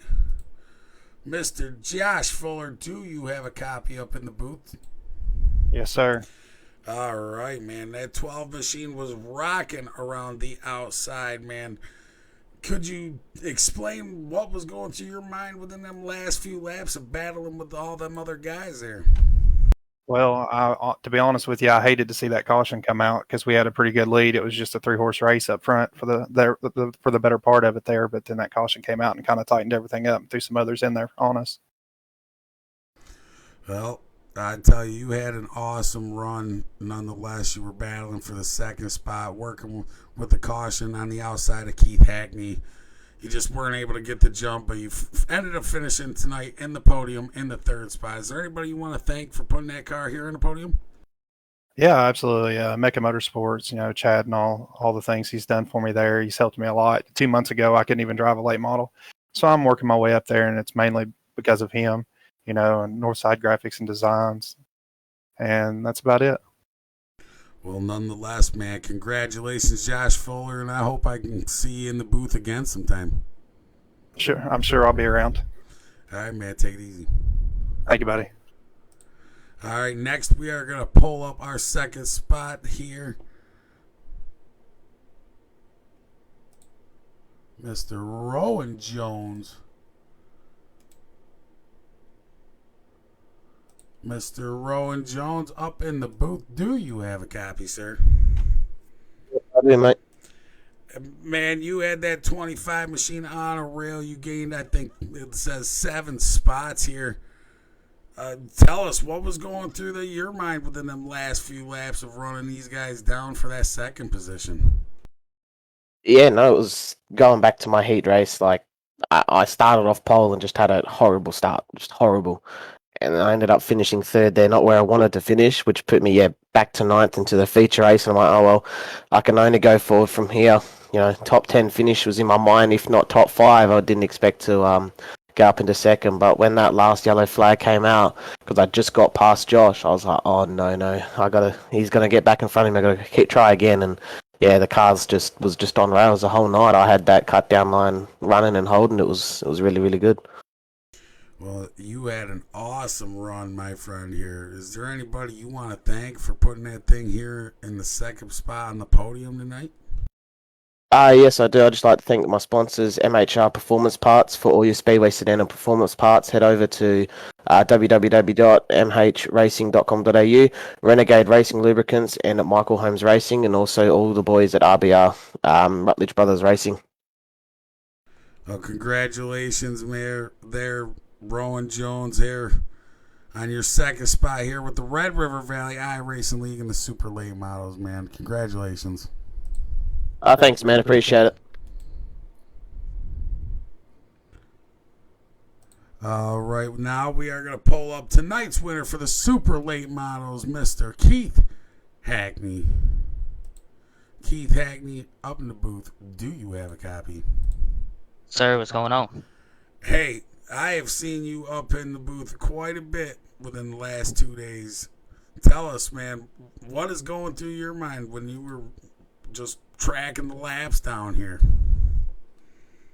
Mr. Josh Fuller, do you have a copy up in the booth? Yes, sir. All right, man. That 12 machine was rocking around the outside, man. Could you explain what was going through your mind within them last few laps of battling with all them other guys there? Well, to be honest with you, I hated to see that caution come out because we had a pretty good lead. It was just a 3-horse race up front for the better part of it there, but then that caution came out and kind of tightened everything up and threw some others in there on us. Well, I tell you, you had an awesome run. Nonetheless, you were battling for the 2nd spot, working with the caution on the outside of Keith Hackney. You just weren't able to get the jump, but you ended up finishing tonight in the podium in the 3rd spot. Is there anybody you want to thank for putting that car here in the podium? Yeah, absolutely. Mecca Motorsports, Chad and all the things he's done for me there. He's helped me a lot. 2 months ago, I couldn't even drive a late model. So I'm working my way up there, and it's mainly because of him, and Northside Graphics and Designs. And that's about it. Well, nonetheless, man, congratulations, Josh Fuller, and I hope I can see you in the booth again sometime. Sure, I'm sure I'll be around. All right, man, take it easy. Thank you, buddy. All right, next we are going to pull up our second spot here. Mr. Rowan Jones. Mr. Rowan Jones up in the booth. Do you have a copy, sir? I do, mate. Man, you had that 25 machine on a rail. You gained, I think it says 7 spots here. Tell us what was going through your mind within them last few laps of running these guys down for that second position. Yeah, no, it was going back to my heat race. Like, I started off pole and just had a horrible start, just horrible. And I ended up finishing third there, not where I wanted to finish, which put me, back to ninth into the feature race. And I'm like, oh, well, I can only go forward from here. You know, top 10 finish was in my mind, if not top 5. I didn't expect to go up into second. But when that last yellow flag came out, because I just got past Josh, I was like, oh, no, he's going to get back in front of me. I got to try again. And yeah, the cars was just on rails the whole night. I had that cut down line running and holding. It was really, really good. Well, you had an awesome run, my friend here. Is there anybody you want to thank for putting that thing here in the second spot on the podium tonight? Yes, I do. I'd just like to thank my sponsors, MHR Performance Parts, for all your Speedway sedan and performance parts. Head over to www.mhracing.com.au, Renegade Racing Lubricants, and at Michael Holmes Racing, and also all the boys at RBR, Rutledge Brothers Racing. Well, congratulations, Mayor. There, Rowan Jones here on your second spot here with the Red River Valley iRacing League and the Super Late Models, man. Congratulations. Thanks, man. Appreciate it. All right, now we are going to pull up tonight's winner for the Super Late Models, Mr. Keith Hackney. Keith Hackney, up in the booth. Do you have a copy? Sir, what's going on? Hey, I have seen you up in the booth quite a bit within the last 2 days. Tell us, man, what is going through your mind when you were just tracking the laps down here?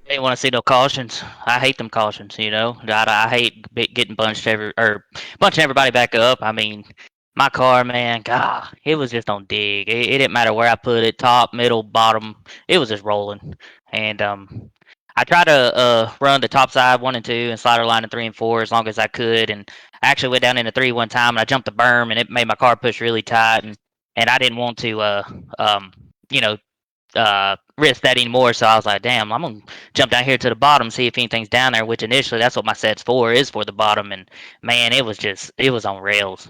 I didn't want to see no cautions. I hate them cautions, you know. I hate getting bunching everybody back up. I mean, my car, man, God, it was just on dig. It didn't matter where I put it, top, middle, bottom. It was just rolling. And I tried to run the top side 1 and 2 and slider line in 3 and 4 as long as I could. And I actually went down into 3 one time and I jumped the berm and it made my car push really tight. And I didn't want to, risk that anymore. So I was like, damn, I'm gonna jump down here to the bottom, see if anything's down there, which initially that's what my set's for, is for the bottom. And man, it was on rails.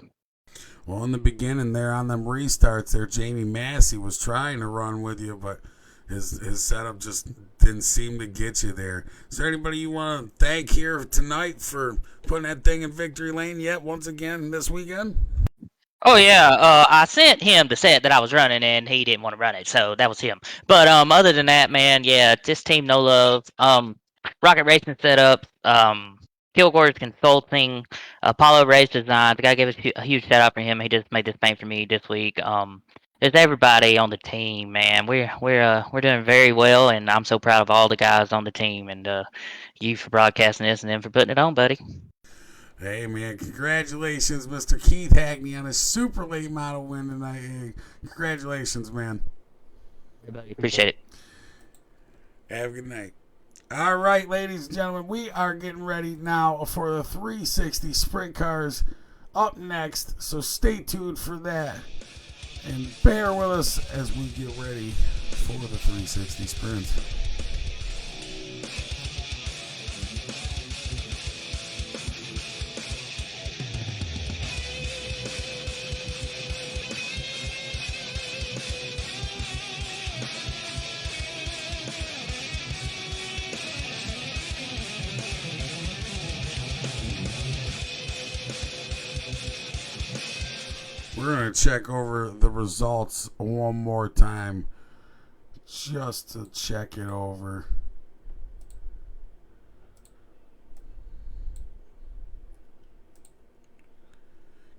Well, in the beginning there on them restarts there, Jamie Massey was trying to run with you, but his setup just didn't seem to get you there. Is there anybody you want to thank here tonight for putting that thing in victory lane yet once again this weekend? Oh yeah, I sent him the set that I was running, and he didn't want to run it, so that was him. But other than that, man, yeah, this team no love. Rocket Racing setup, Kilgore's Consulting, Apollo Race Designs. I gotta give a huge shout out for him. He just made this paint for me this week. There's everybody on the team, man. We're doing very well, and I'm so proud of all the guys on the team, and you for broadcasting this and them for putting it on, buddy. Hey, man, congratulations, Mr. Keith Hackney, on a super late model win tonight. Hey, congratulations, man. Everybody appreciate it. Have a good night. All right, ladies and gentlemen, we are getting ready now for the 360 Sprint Cars up next, so stay tuned for that. And bear with us as we get ready for the 360 Sprint. We're going to check over the results one more time just to check it over.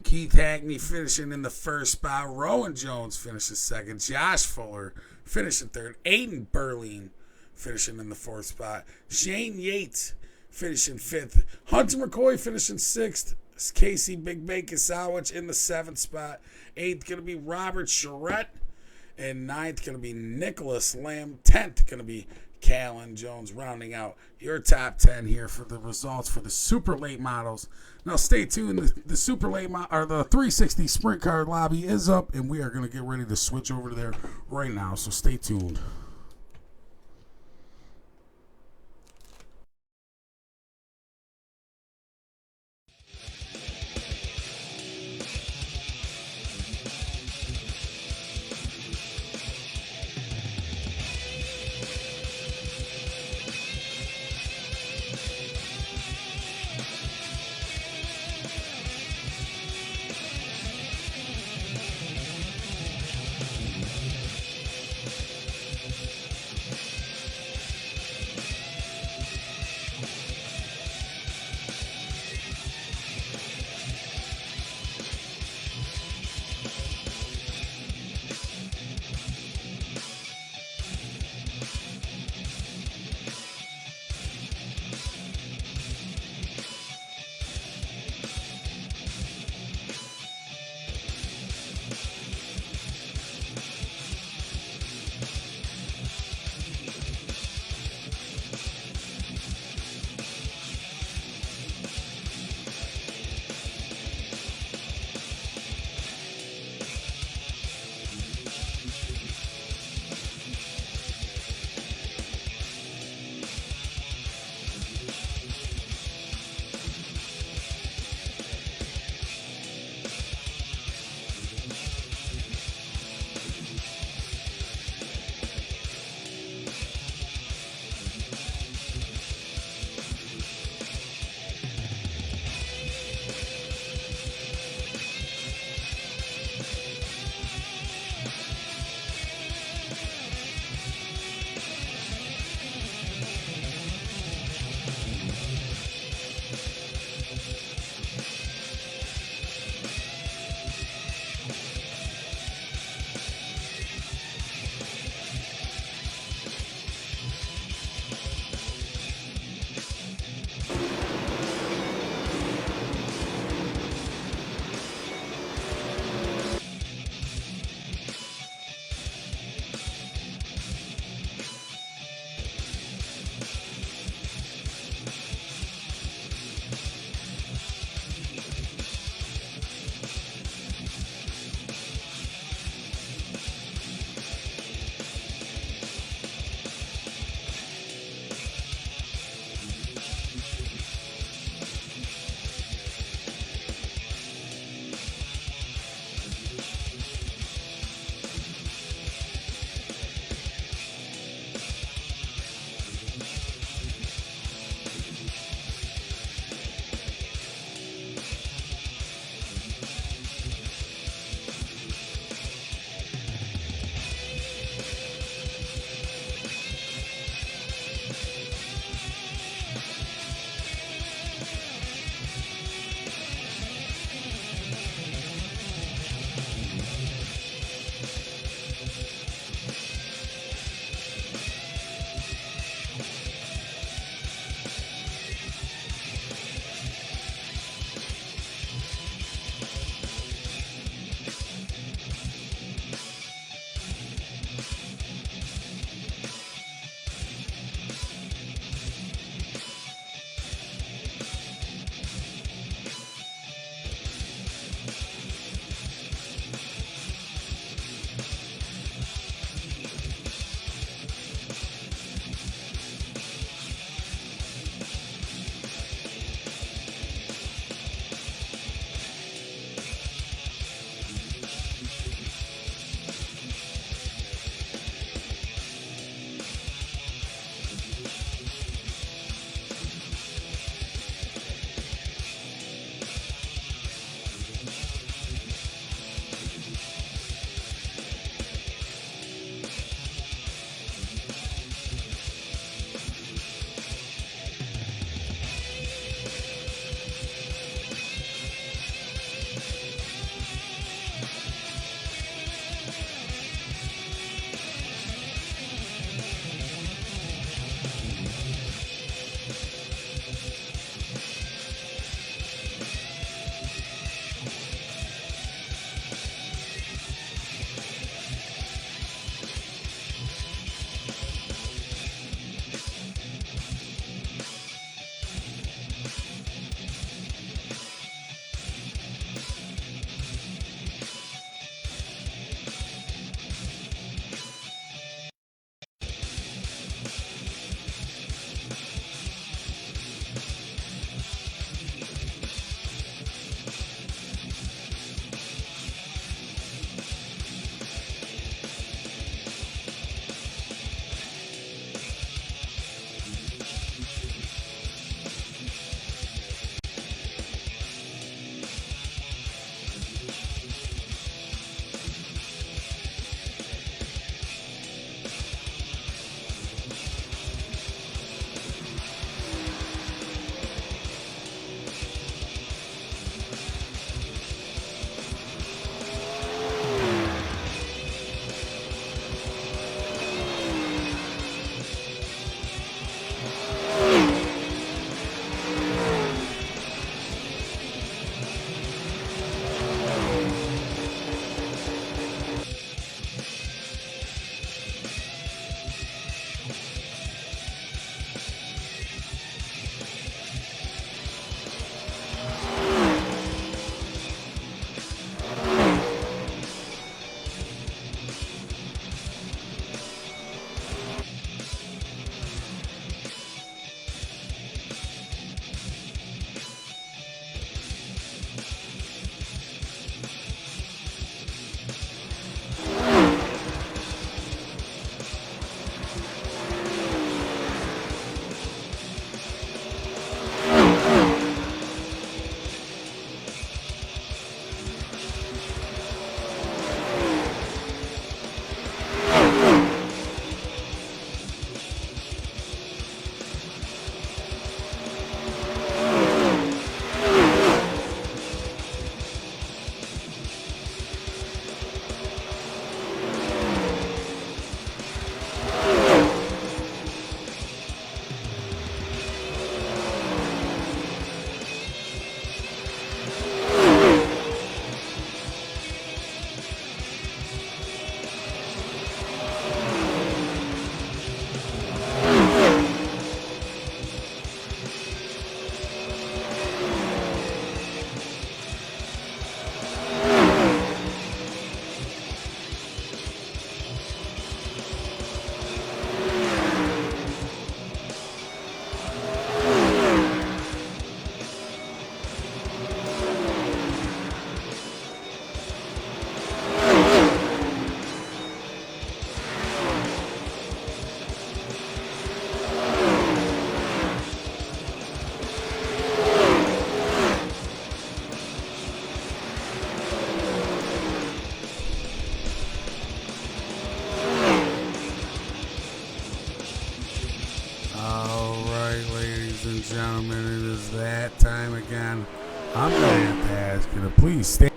Keith Hackney finishing in the first spot. Rowan Jones finishes second. Josh Fuller finishing third. Aiden Berline finishing in the fourth spot. Shane Yates finishing fifth. Hunter McCoy finishing sixth. Casey Big Bacon Sandwich in the 7th spot. 8th going to be Robert Charette. And 9th going to be Nicholas Lamb. 10th going to be Callan Jones, rounding out your top 10 here for the results for the super late models. Now stay tuned. The super late or the 360 sprint car lobby is up, and we are going to get ready to switch over to there right now. So stay tuned. All right, ladies and gentlemen, it is that time again. I'm going to have to ask you to please stand.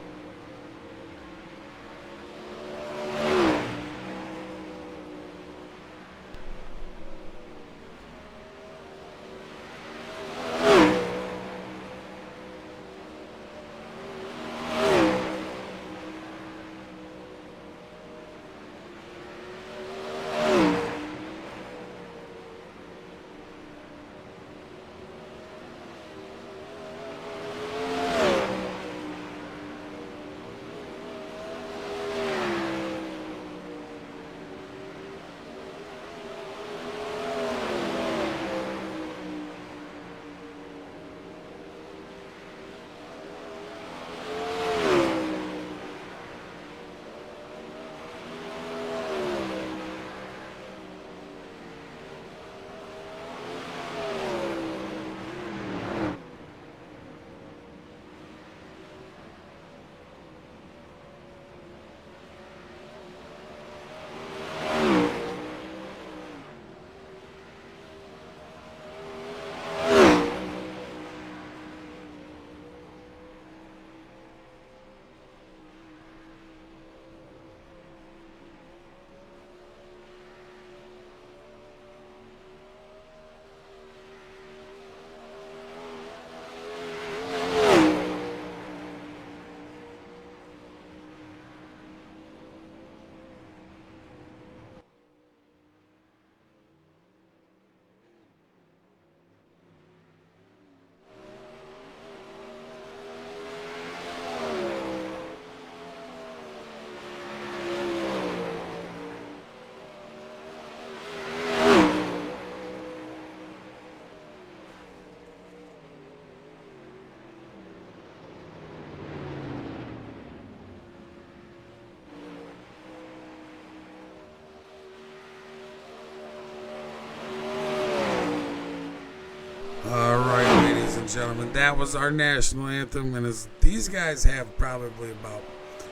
All right, ladies and gentlemen, that was our national anthem, and these guys have probably about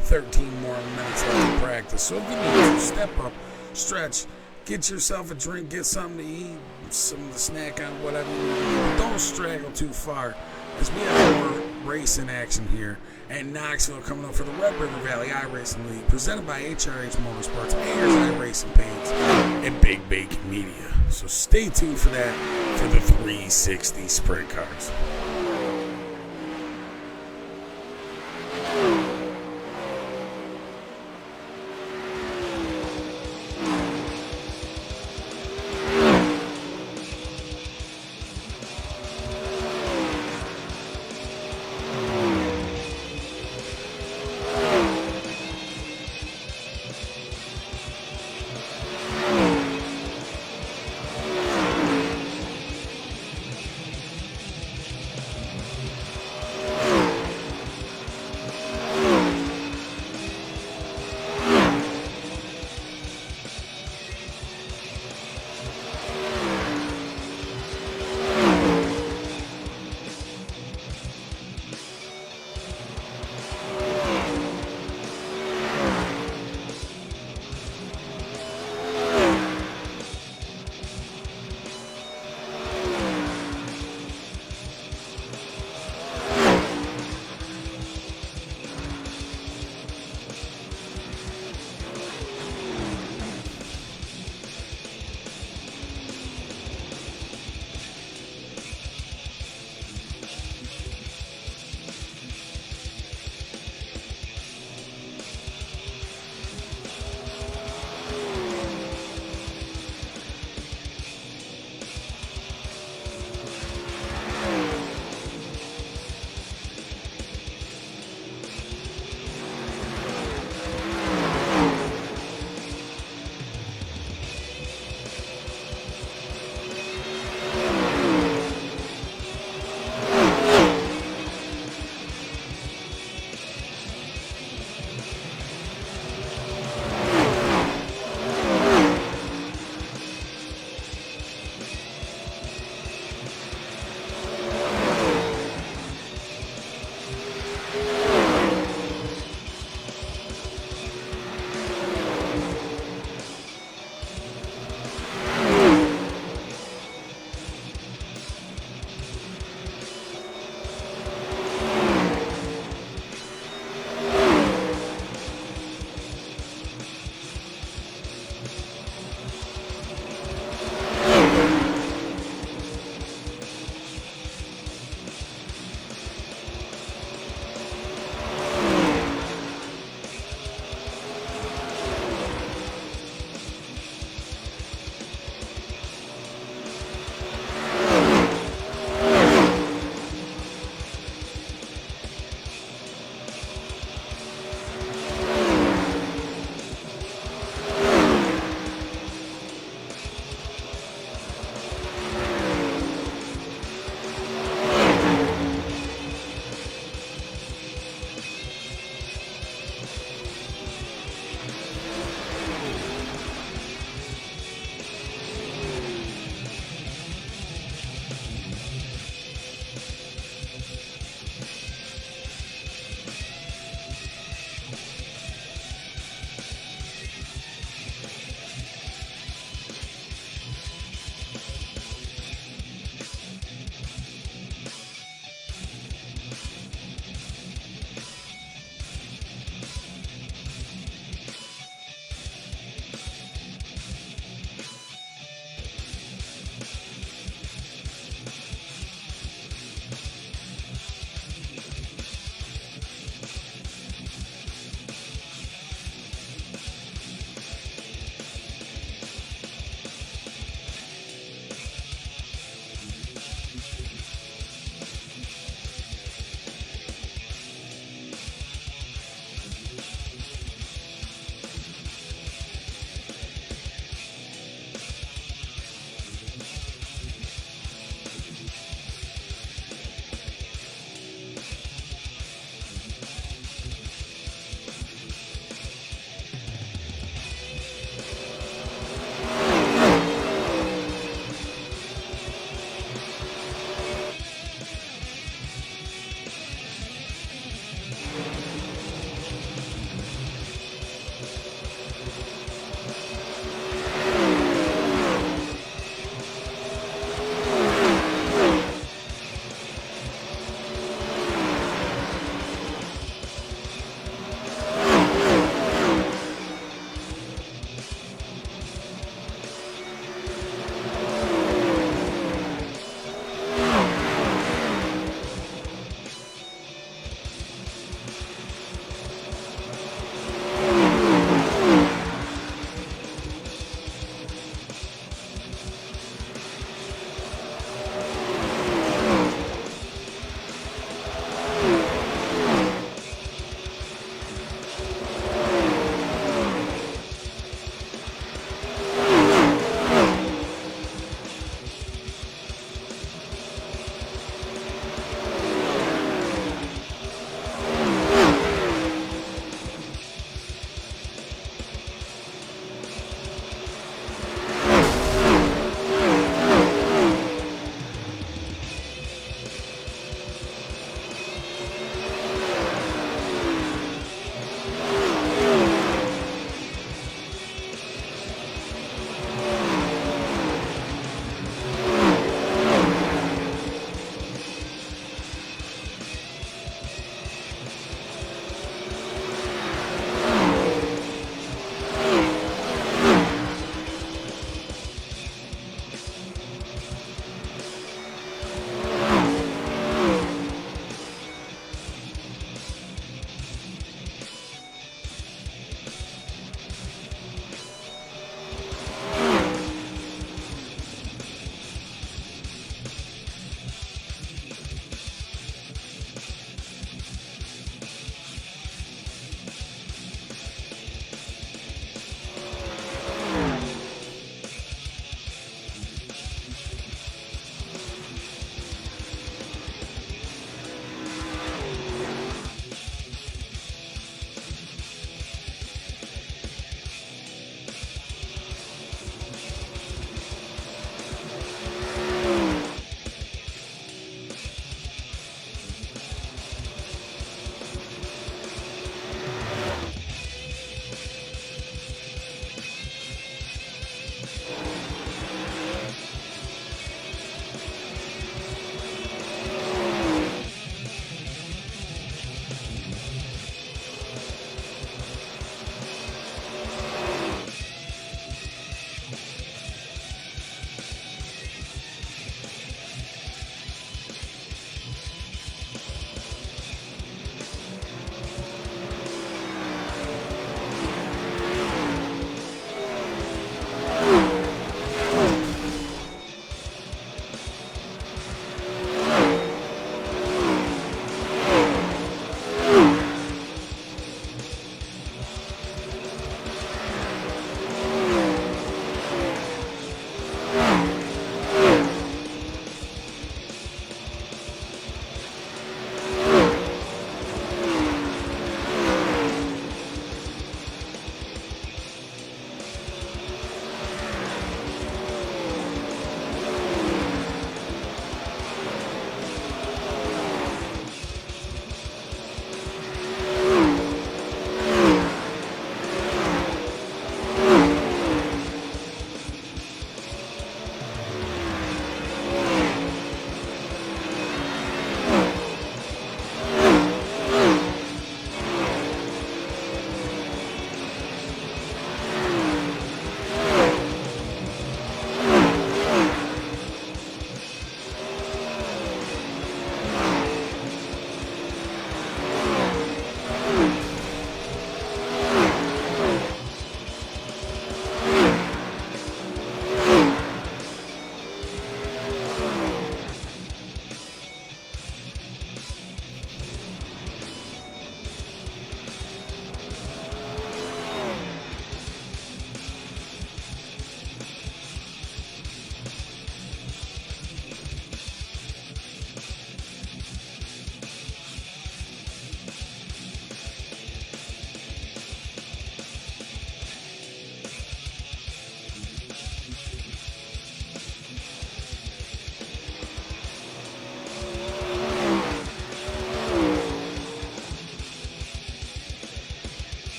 13 more minutes left to practice. So if you need to step up, stretch, get yourself a drink, get something to eat, something to snack on, whatever. Don't straggle too far, because we have more racing action here at Knoxville coming up for the RedRiver Valley iRacing League, presented by HRH Motorsports, Ayers iRacing Paints, and Big Bacon Media. So stay tuned for that for the 360 sprint cars.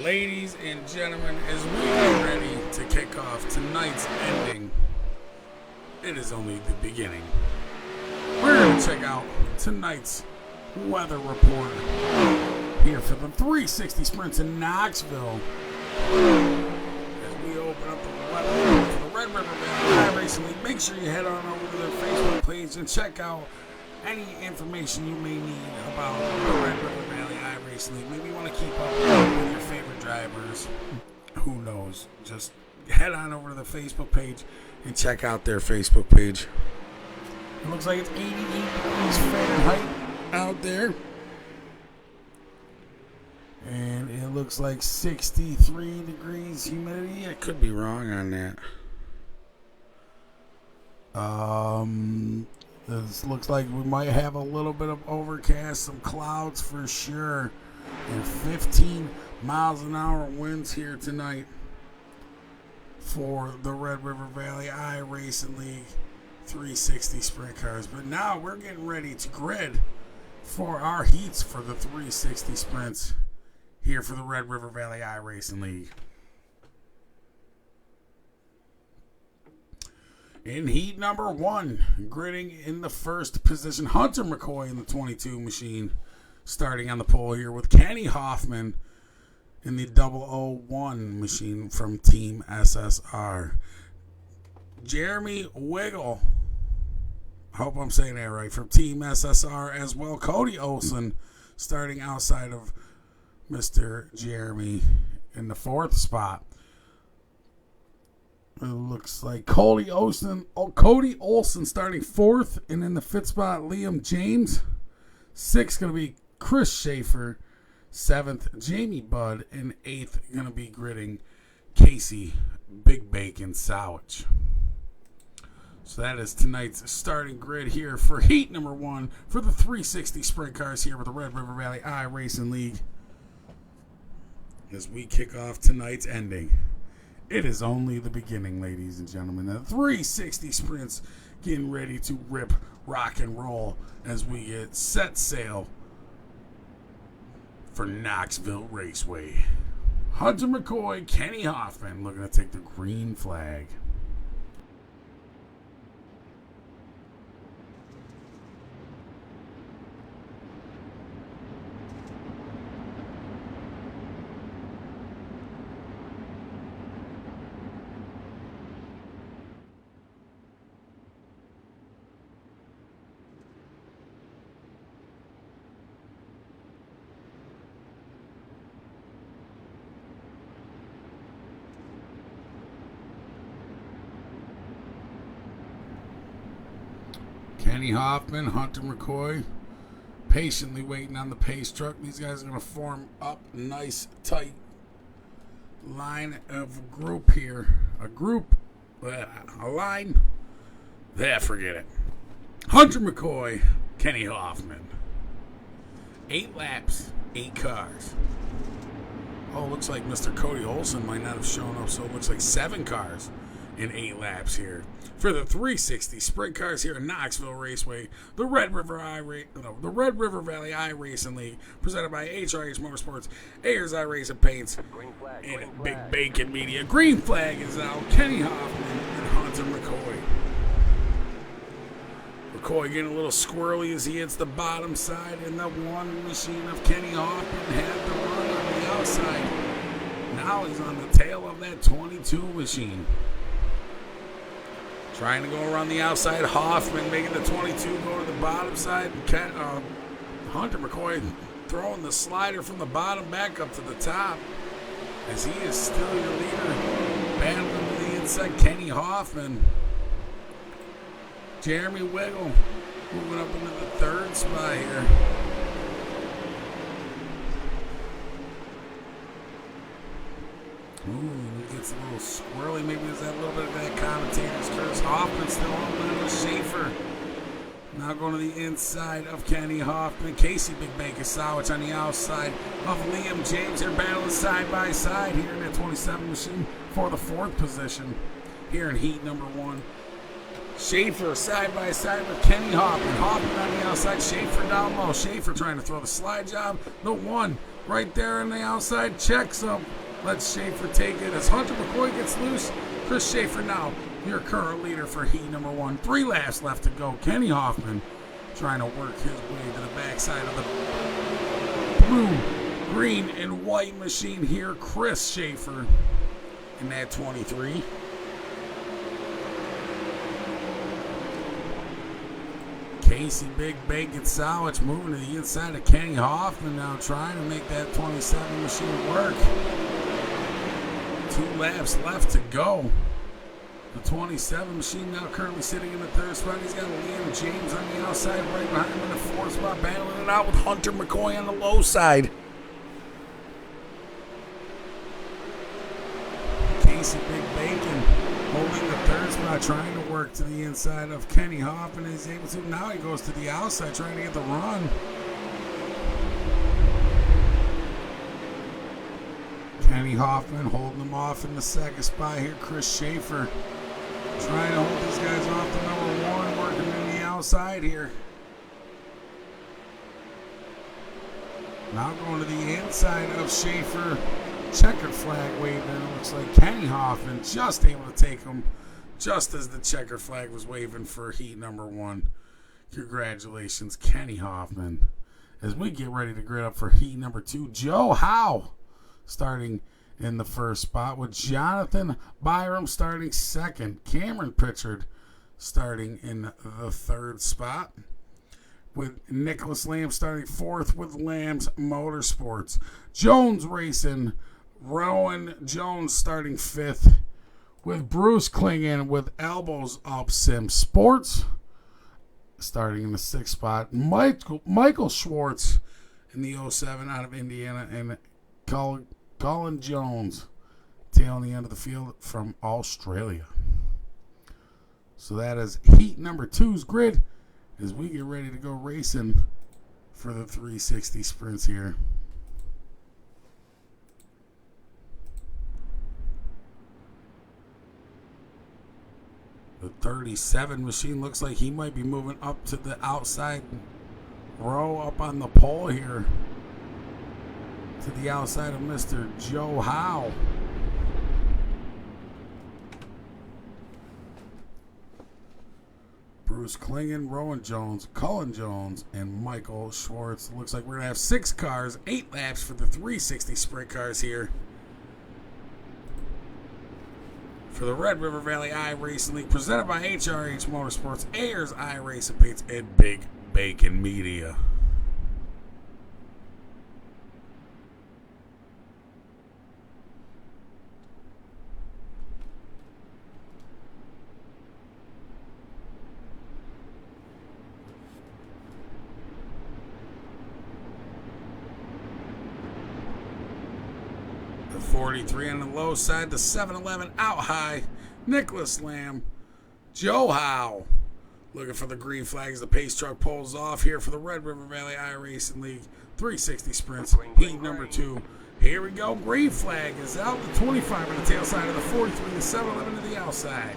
Ladies and gentlemen, as we get ready to kick off tonight's ending, it is only the beginning. We're going to check out tonight's weather report here for the 360 sprints in Knoxville. As we open up the weather report for the Red River Valley Racing League, make sure you head on over to their Facebook page and check out any information you may need about the Red River Valley Racing League. Maybe you want to keep up with your favorite drivers. Who knows? Just head on over to the Facebook page and check out their Facebook page. It looks like it's 88 degrees Fahrenheit out there. And it looks like 63 degrees humidity. I could be wrong on that. This looks like we might have a little bit of overcast, some clouds for sure, and 15 miles an hour winds here tonight for the Red River Valley Racing League 360 sprint cars. But now we're getting ready to grid for our heats for the 360 sprints here for the Red River Valley Racing League. In heat number 1, gridding in the first position, Hunter McCoy in the 22 machine, starting on the pole here with Kenny Hoffman in the 001 machine from Team SSR. Jeremy Wiggle, I hope I'm saying that right, from Team SSR as well. Cody Olson starting outside of Mr. Jeremy in the 4th spot. It looks like Cody Olson starting 4th, and in the 5th spot, Liam James. 6th going to be Chris Schaefer. 7th, Jamie Budd, and 8th going to be gridding Casey Big Bacon Sowich. So that is tonight's starting grid here for heat number 1 for the 360 sprint cars here with the Red River Valley Racing League. As we kick off tonight's ending. It is only the beginning, ladies and gentlemen. The 360 sprints getting ready to rip, rock, and roll as we get set sail for Knoxville Raceway. Hunter McCoy, Kenny Hoffman looking to take the green flag. Kenny Hoffman, Hunter McCoy, patiently waiting on the pace truck. These guys are going to form up nice, tight line of group here. A line. Forget it. Hunter McCoy, Kenny Hoffman. 8 laps, 8 cars. Oh, looks like Mr. Cody Olson might not have shown up, so it looks like 7 cars in 8 laps here. For the 360 sprint cars here in Knoxville Raceway, the Red River Valley Racing League, presented by HRH Motorsports, Ayers iRacing Paints, and Big Bacon Media. Green flag is out. Kenny Hoffman and Hunter McCoy. McCoy getting a little squirrely as he hits the bottom side, and the 1 machine of Kenny Hoffman had the run on the outside. Now he's on the tail of that 22 machine. Trying to go around the outside. Hoffman making the 22 go to the bottom side. Hunter McCoy throwing the slider from the bottom back up to the top. As he is still your leader. Battling to the inside. Kenny Hoffman. Jeremy Wiggle moving up into the 3rd spot here. Ooh, it gets a little squirrely. Maybe there's that little bit of that commentator's curse. Hoffman still on with Schaefer. Now going to the inside of Kenny Hoffman. Casey Big Bacon Sowich on the outside of Liam James. They're battling side by side here in that 27 machine for the 4th position here in heat number 1. Schaefer side by side with Kenny Hoffman. Hoffman on the outside. Schaefer down low. Schaefer trying to throw the slide job. The 1 right there on the outside, checks him. Lets Schaefer take it as Hunter McCoy gets loose. Chris Schaefer now your current leader for heat number 1. 3 laps left to go. Kenny Hoffman trying to work his way to the backside of the blue, green, and white machine here. Chris Schaefer in that 23. Casey Big Bacon Sandwich moving to the inside of Kenny Hoffman now, trying to make that 27 machine work. 2 laps left to go. The 27 machine now currently sitting in the 3rd spot. He's got Liam James on the outside, right behind him in the 4th spot, battling it out with Hunter McCoy on the low side. Casey Big Bacon holding the 3rd spot, trying to work to the inside of Kenny Hoffman. He's able to. Now he goes to the outside, trying to get the run. Kenny Hoffman holding them off in the 2nd spot here. Chris Schaefer trying to hold these guys off to number 1, working in the outside here. Now going to the inside of Schaefer. Checkered flag waving. It looks like Kenny Hoffman just able to take him just as the checkered flag was waving for heat number 1. Congratulations, Kenny Hoffman. As we get ready to grid up for heat number 2, Joe Howe starting in the 1st spot with Jonathan Byram starting 2nd. Cameron Pritchard starting in the 3rd spot, with Nicholas Lamb starting 4th with Lamb's Motorsports. Jones Racing, Rowan Jones starting 5th, with Bruce Klingon with Elbows Up Sim Sports starting in the 6th spot. Michael Schwartz in the 07 out of Indiana, and Colin Jones tailing the end of the field from Australia. So that is heat number 2's grid as we get ready to go racing for the 360 sprints here. The 37 machine looks like he might be moving up to the outside row up on the pole here, to the outside of Mr. Joe Howe. Bruce Klingon, Rowan Jones, Cullen Jones, and Michael Schwartz. Looks like we're going to have 6 cars, 8 laps for the 360 sprint cars here for the Red River Valley iRacing League, presented by HRH Motorsports, Ayers iRacing Paints, and Big Bacon Media. The 43 on the low side, the 7-11 out high, Nicholas Lamb, Joe Howe looking for the green flag as the pace truck pulls off here for the Red River Valley iRacing League 360 sprints, heat number 2. Here we go, green flag is out, the 25 on the tail side of the 43, the 7-11 to the outside.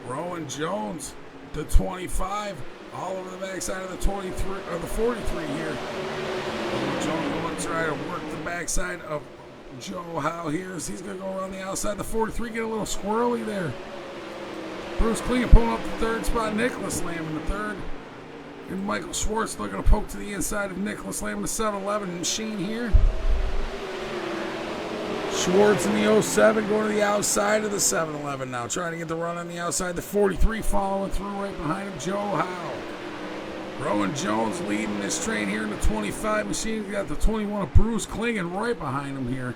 Rowan Jones, the 25, all over the backside of the 23 or the 43 here. Rowan Jones will try to work the backside of Joe Howe here as he's going to go around the outside. The 43 get a little squirrely there. Bruce Klingon pulling up the 3rd spot. Nicholas Lamb in the 3rd. And Michael Schwartz looking to poke to the inside of Nicholas Lamb in the 7-11 machine here. Schwartz in the 07 going to the outside of the 7-11 now. Trying to get the run on the outside. The 43 following through right behind him. Joe Howe. Rowan Jones leading this train here in the 25 machine. We got the 21 of Bruce Klingon right behind him here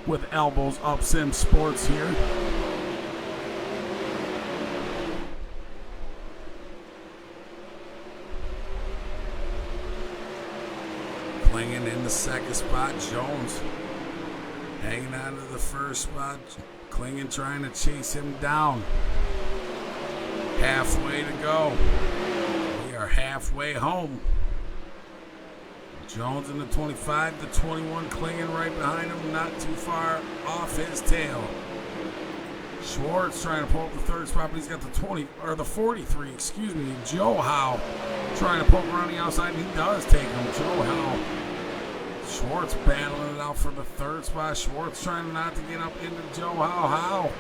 with Elbows Up Sim Sports here. Klingon in the 2nd spot. Jones hanging out of the 1st spot. Klingon trying to chase him down. Halfway to go. Halfway home. Jones in the 25, the 21 Klingon right behind him, not too far off his tail. Schwartz trying to pull up the 3rd spot, but he's got the 20 or the 43, excuse me. Joe Howe trying to poke around the outside, and he does take him. Joe Howe Schwartz battling it out for the third spot. Schwartz trying not to get up into Joe How.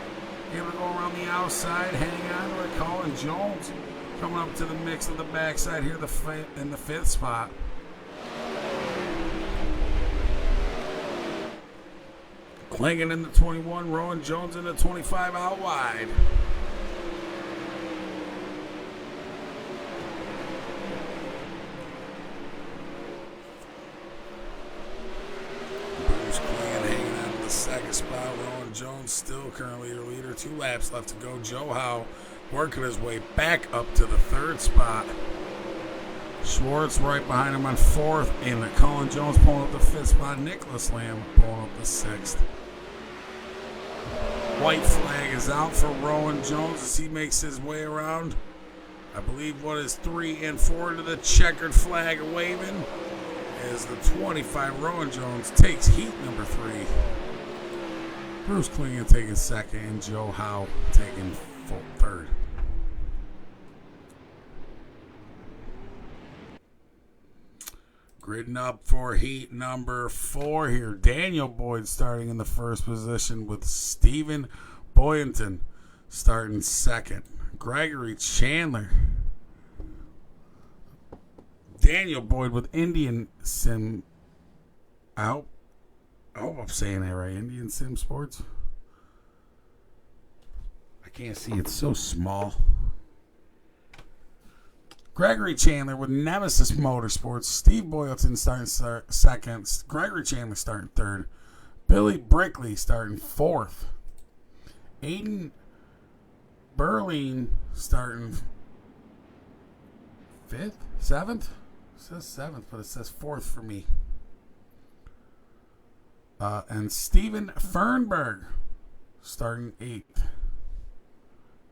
Able to go around the outside, hang on to it. Colin Jones coming up to the mix of the backside here in the fifth spot. Klingon in the 21, Rowan Jones in the 25 out wide. Bruce Klingon hanging out in the second spot. Rowan Jones still currently your leader. 2 laps left to go. Joe Howe working his way back up to the third spot. Schwartz right behind him on fourth. And Colin Jones pulling up the fifth spot. Nicholas Lamb pulling up the sixth. White flag is out for Rowan Jones as he makes his way around. I believe what is 3 and 4 to the checkered flag waving as the 25 Rowan Jones takes heat number 3. Bruce Klingon taking second and Joe Howe taking third. Gridding up for heat number 4 here. Daniel Boyd starting in the first position with Stephen Boynton starting second. Gregory Chandler. Daniel Boyd with Indian Sim. I hope I'm saying that right. Indian Sim Sports. I can't see. It's so small. Gregory Chandler with Nemesis Motorsports. Steve Boylton starting second. Gregory Chandler starting third. Billy Brickley starting fourth. Aiden Berline starting fifth? Seventh? It says seventh, but it says fourth for me. And Steven Fernberg starting eighth.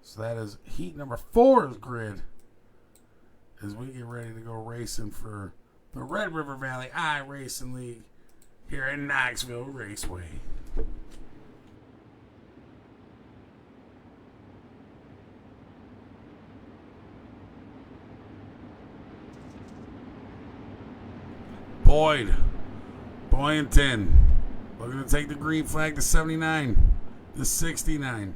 So that is heat number 4's grid as we get ready to go racing for the Red River Valley iRacing League here at Knoxville Raceway. Boynton looking to take the green flag to 79 to 69.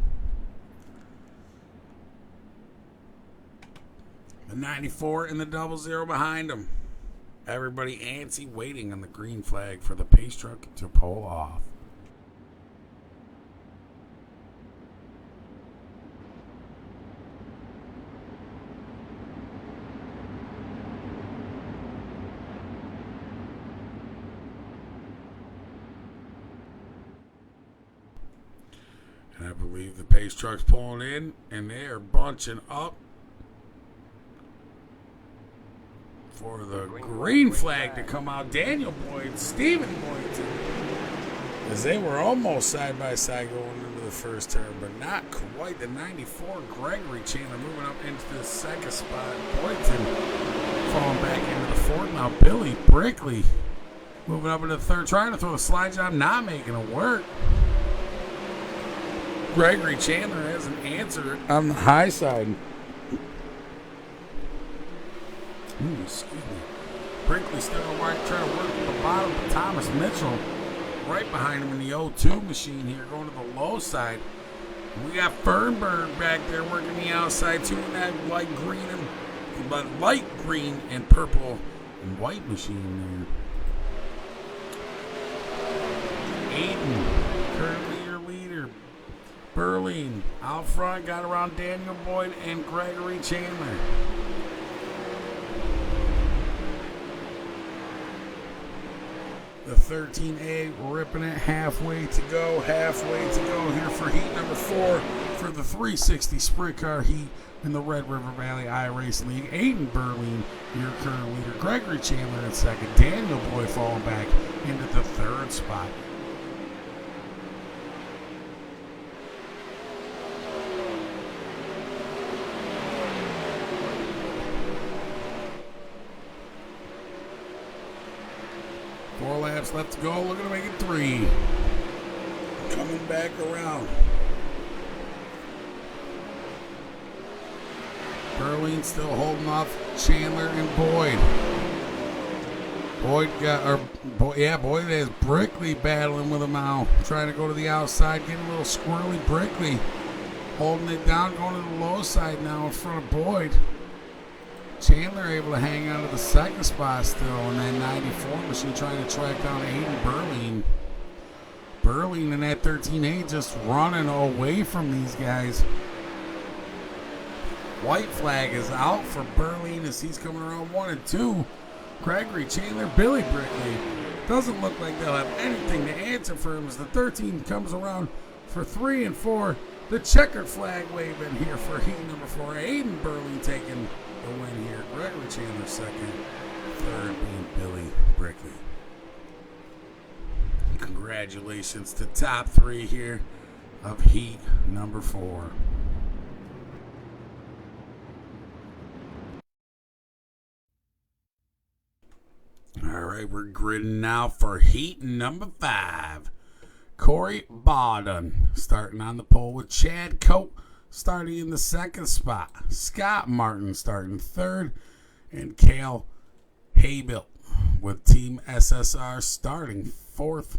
The 94 and the 00 behind him. Everybody antsy waiting on the green flag for the pace truck to pull off. And I believe the pace truck's pulling in and they are bunching up for the green flag to come out. Daniel Boyd, Stephen Boyd, as they were almost side by side going into the first turn, but not quite. The 94 Gregory Chandler moving up into the second spot. Boynton falling back into the fourth. Now Billy Brickley moving up into the third, trying to throw the slide job, not making it work. Gregory Chandler has an answer on the high side. Excuse me. Brinkley still trying to work at the bottom, but Thomas Mitchell right behind him in the O2 machine here, going to the low side. We got Fernberg back there working the outside too in that light green and purple and white machine there. Aiden, currently your leader. Berlin out front, got around Daniel Boyd and Gregory Chandler. The 13A ripping it, halfway to go here for heat number 4 for the 360 sprint car heat in the Red River Valley iRacing League. Aiden Berlin, your current leader. Gregory Chandler in second. Daniel Boyd falling back into the third spot. Four laps left to go, looking to make it 3. Coming back around. Berlin still holding off Chandler and Boyd. Boyd has Brickley battling with him now. Trying to go to the outside, getting a little squirrely. Brickley holding it down, going to the low side now in front of Boyd. Chandler able to hang on to the second spot still in that 94 machine, trying to track down Aiden Burling. Burling in that 13A just running away from these guys. White flag is out for Burling as he's coming around 1 and 2. Gregory, Chandler, Billy Brickley. Doesn't look like they'll have anything to answer for him as the 13 comes around for 3 and 4. The checkered flag waving here for heat number 4. Aiden Burling taking the win here. Gregory Chandler second. Third being Billy Brickley. Congratulations to top 3 here of heat number 4. All right, we're gridding now for heat number 5. Corey Bawden starting on the pole with Chad Cope starting in the second spot. Scott Martin starting third. And Cale Haybilt with Team SSR starting fourth.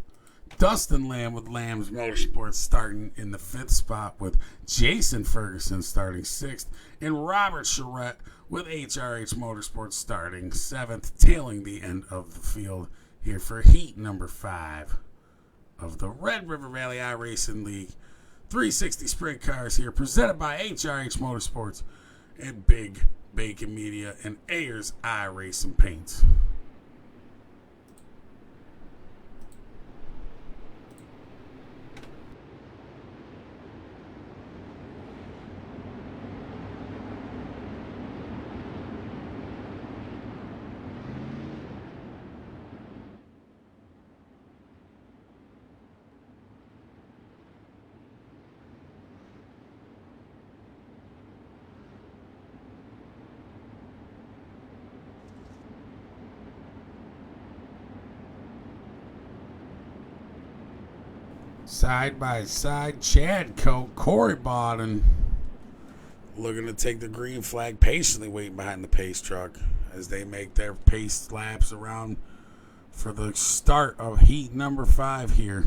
Dustin Lamb with Lamb's Motorsports starting in the 5th spot with Jason Ferguson starting 6th. And Robert Charette with HRH Motorsports starting 7th, tailing the end of the field here for heat number 5 of the Red River Valley iRacing League 360 Sprint Cars here, presented by HRH Motorsports and Big Bacon Media and Ayers iRacing Paints. Side by side, Chad Cope, Corey Bawden looking to take the green flag, patiently waiting behind the pace truck as they make their pace laps around for the start of heat number 5 here.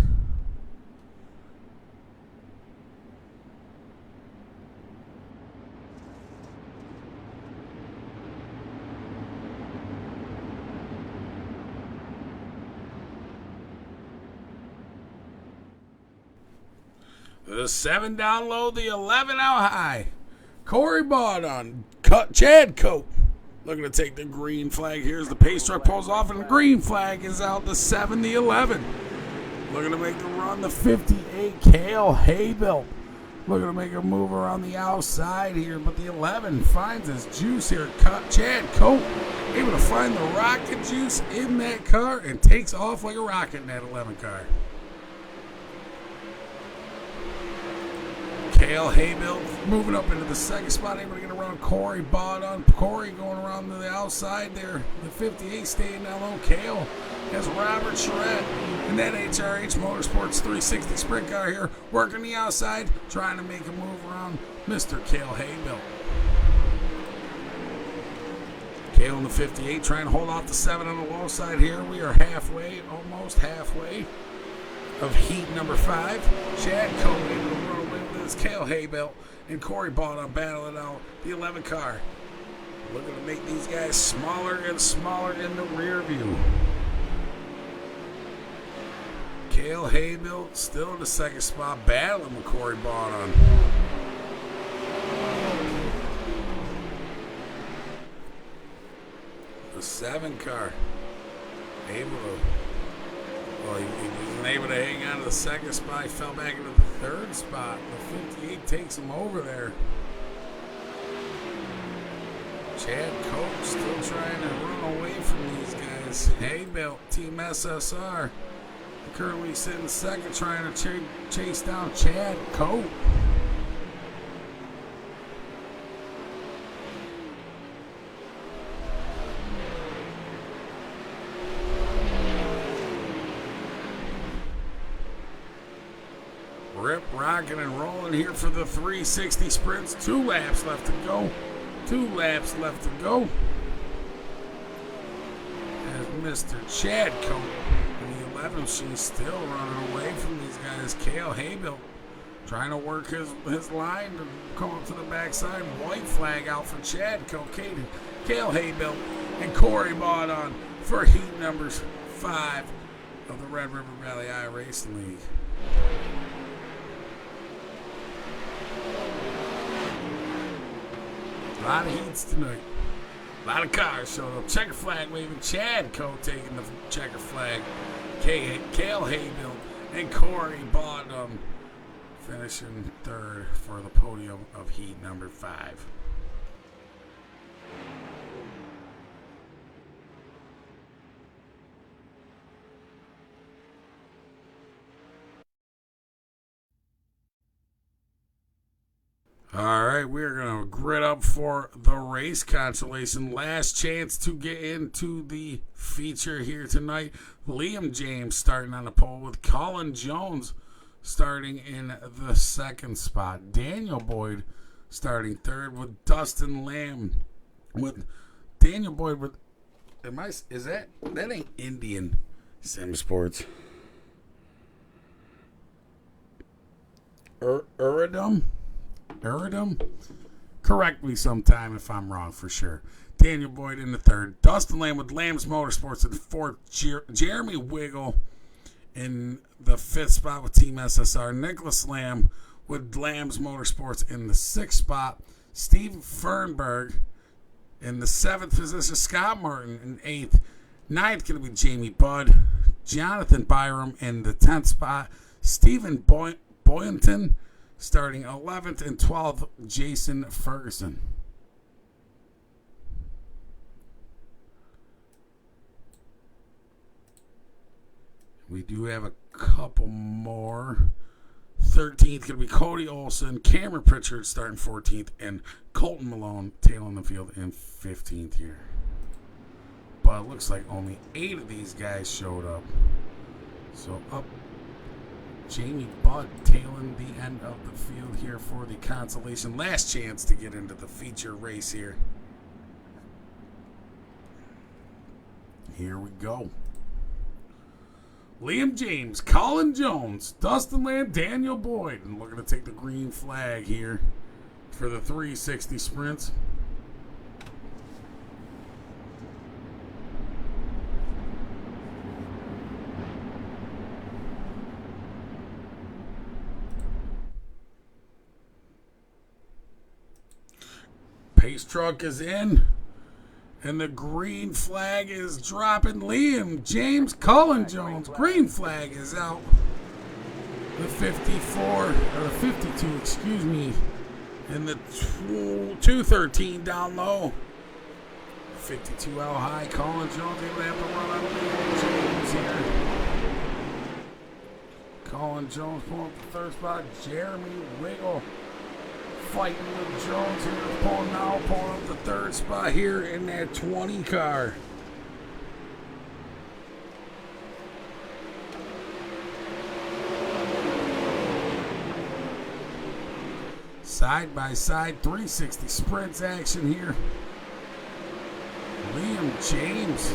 The 7 down low, the 11 out high. Corey Bawden, Chad Cope looking to take the green flag. Here's the pace truck pulls off, and the green flag is out. The 7, the 11. Looking to make the run, the 58, Cale Haybilt. Looking to make a move around the outside here, but the 11 finds his juice here. Chad Cope able to find the rocket juice in that car and takes off like a rocket in that 11 car. Cale Haybilt moving up into the second spot, able to get around Corey Bawden. Corey going around to the outside there. The 58 staying down low. Cale has Robert Charette and that HRH Motorsports 360 sprint car here, working the outside, trying to make a move around Mr. Cale Haybilt. Cale in the 58 trying to hold off the 7 on the low side here. We are halfway, almost halfway of heat number 5. Chad Cope able to run away with his. Cale Haybilt and Corey Bawden battling out the 11 car. Looking to make these guys smaller and smaller in the rear view. Cale Haybilt still in the second spot, battling with Corey Bawden. The 7 car able to, well, he wasn't able to hang on to the second spot. He fell back into the third spot. The 58 takes him over there. Chad Cope still trying to run away from these guys. Haybilt, Team SSR, currently sitting second, trying to chase down Chad Cope. Rip, rocking, and rolling here for the 360 sprints. 2 laps left to go. 2 laps left to go. As Mr. Chad Cote. In the 11th, she's still running away from these guys. Kale Haybill trying to work his line to come up to the backside. White flag out for Chad Cote, Kale Haybill, and Corey Baudon for heat numbers 5 of the Red River Valley Iracing League. A lot of heats tonight. A lot of cars showed up. Checker flag waving. Chad Cote taking the checker flag. Kale Haybill and Corey Baudon finishing third for the podium of heat number 5. All right, we're going to grid up for the race consolation. Last chance to get into the feature here tonight. Liam James starting on the pole with Colin Jones starting in the 2nd spot. Daniel Boyd starting 3rd with Dustin Lamb. With Daniel Boyd with, that ain't Indian Sim Sports. Uridum? Correct me sometime if I'm wrong, for sure. Daniel Boyd in the 3rd. Dustin Lamb with Lamb's Motorsports in the 4th. Jeremy Wiggle in the 5th spot with Team SSR. Nicholas Lamb with Lamb's Motorsports in the 6th spot. Steve Fernberg in the 7th position. Scott Martin in 8th. 9th going to be Jamie Budd. Jonathan Byram in the 10th spot. Stephen Boynton starting 11th, and 12th, Jason Ferguson. We do have a couple more. 13th going to be Cody Olson, Cameron Pritchard starting 14th, and Colton Malone tailing the field in 15th here. But it looks like only 8 of these guys showed up. So up Jamie Budd tailing the end of the field here for the consolation. Last chance to get into the feature race here. Here we go. Liam James, Colin Jones, Dustin Lamb, Daniel Boyd. And we're going to take the green flag here for the 360 sprints. Pace truck is in, and the green flag is dropping. Liam James, Colin Jones, green flag is out. The 52, excuse me, and the 213 down low. 52 out high. Colin Jones able to have to run out of Liam James here. Colin Jones pulling up the 3rd spot. Jeremy Wiggle fighting with Jones here, pulling up the 3rd spot here in that 20 car. Side by side 360 sprints action here. Liam James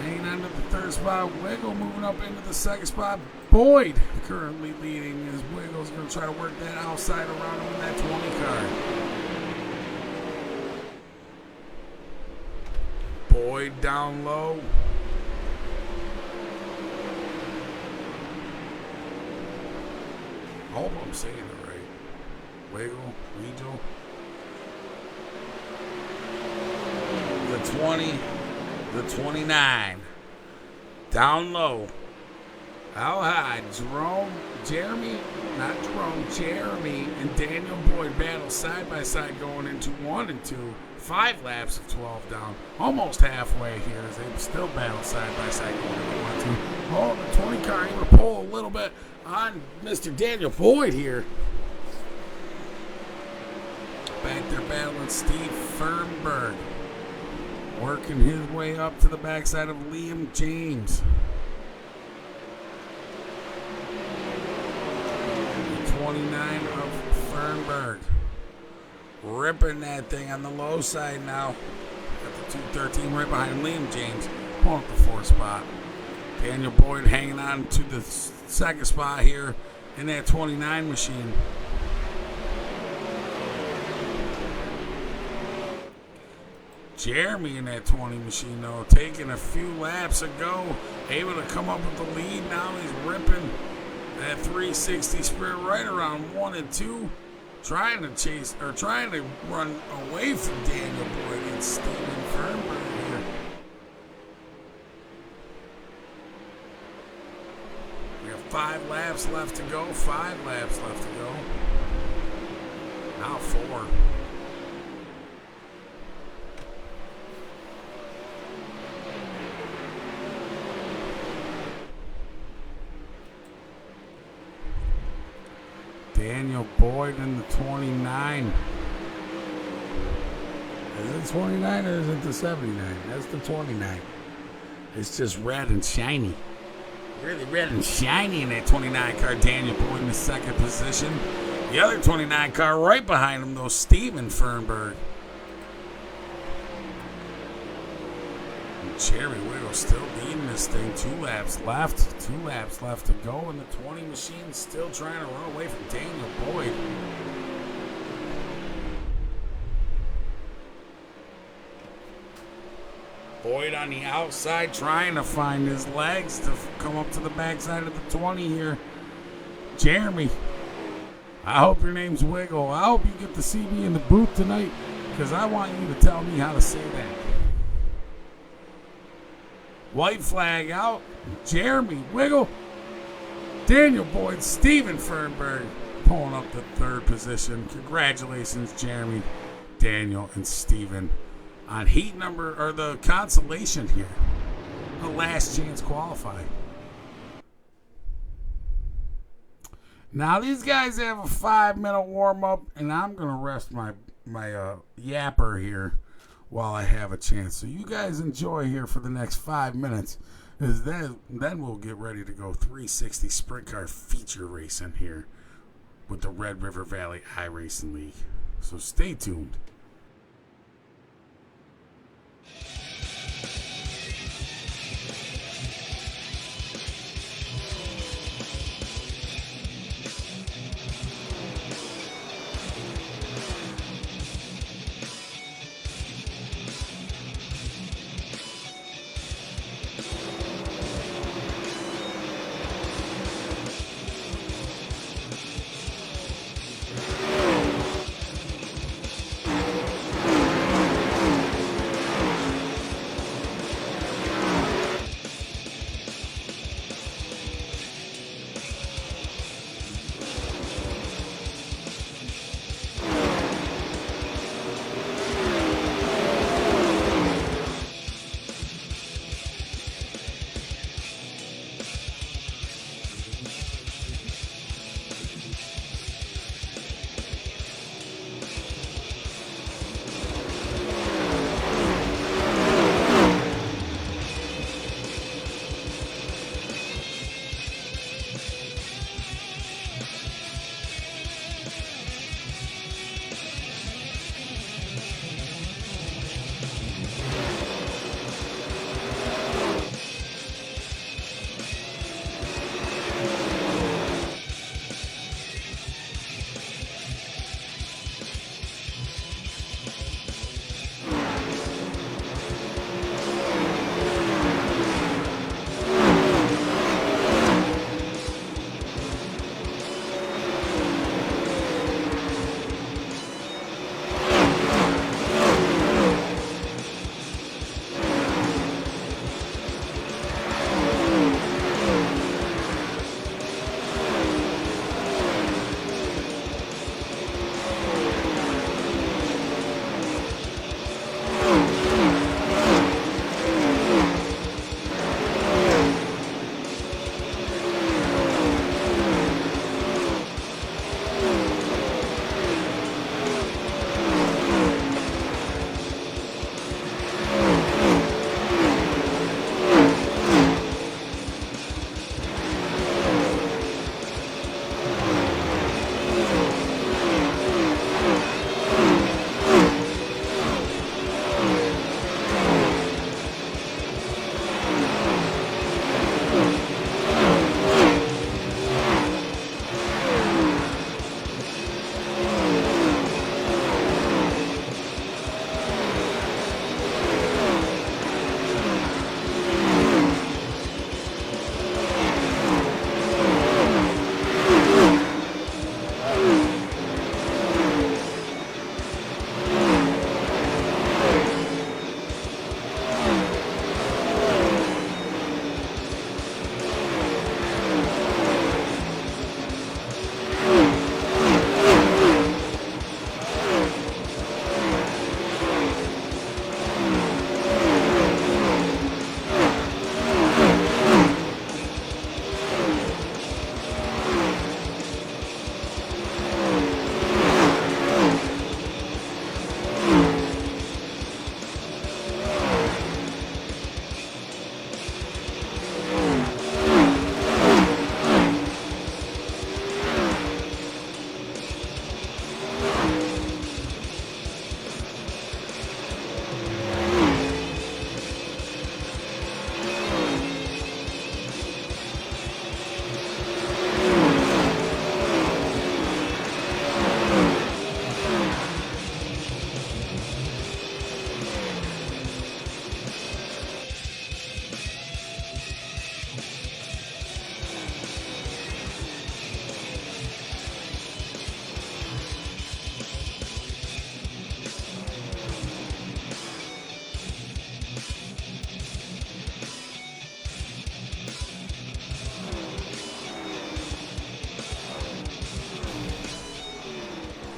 hanging on to the 3rd spot. Wiggle moving up into the 2nd spot. Boyd currently leading as Wiggle's going to try to work that outside around him in that 20 car. Boyd down low. I hope I'm saying it right. Wiggle, Weigel. The 20, the 29. Down low. How high? Jeremy and Daniel Boyd battle side by side going into 1 and 2. 5 laps of 12 down. Almost halfway here as they still battle side by side going into 1 and 2. Oh, the 20 car able to pull a little bit on Mr. Daniel Boyd here. Back there battling Steve Fernberg. Working his way up to the backside of Liam James. 29 of Fernberg. Ripping that thing on the low side now. Got the 213 right behind Liam James. pulling up the 4th spot. Daniel Boyd hanging on to the 2nd spot here in that 29 machine. Jeremy in that 20 machine, though, taking a few laps ago, able to come up with the lead. Now he's ripping that 360 sprint right around 1 and 2, trying to run away from Daniel Boyd and Steven Fernberg here. We have 5 laps left to go. 5 laps left to go. Now 4. Daniel Boyd in the 29. Is it 29 or is it the 79? That's the 29. It's just red and shiny. Really red and shiny in that 29 car. Daniel Boyd in the 2nd position. The other 29 car right behind him, though, Steven Fernberg. Jerry Wiggle still leading this thing. 2 laps left. 2 laps left to go. And the 20 machine still trying to run away from Daniel Boyd. Boyd on the outside trying to find his legs to come up to the backside of the 20 here. Jeremy, I hope your name's Wiggle. I hope you get to see me in the booth tonight because I want you to tell me how to say that. White flag out. Jeremy Wiggle. Daniel Boyd, Steven Fernberg pulling up the 3rd position. Congratulations, Jeremy, Daniel, and Steven on heat number, or the consolation here. The last chance qualifying. Now these guys have a 5-minute warm up, and I'm gonna rest my yapper here while I have a chance. So you guys enjoy here for the next 5 minutes. Because then we'll get ready to go 360 sprint car feature racing here with the Red River Valley iRacing League. So stay tuned.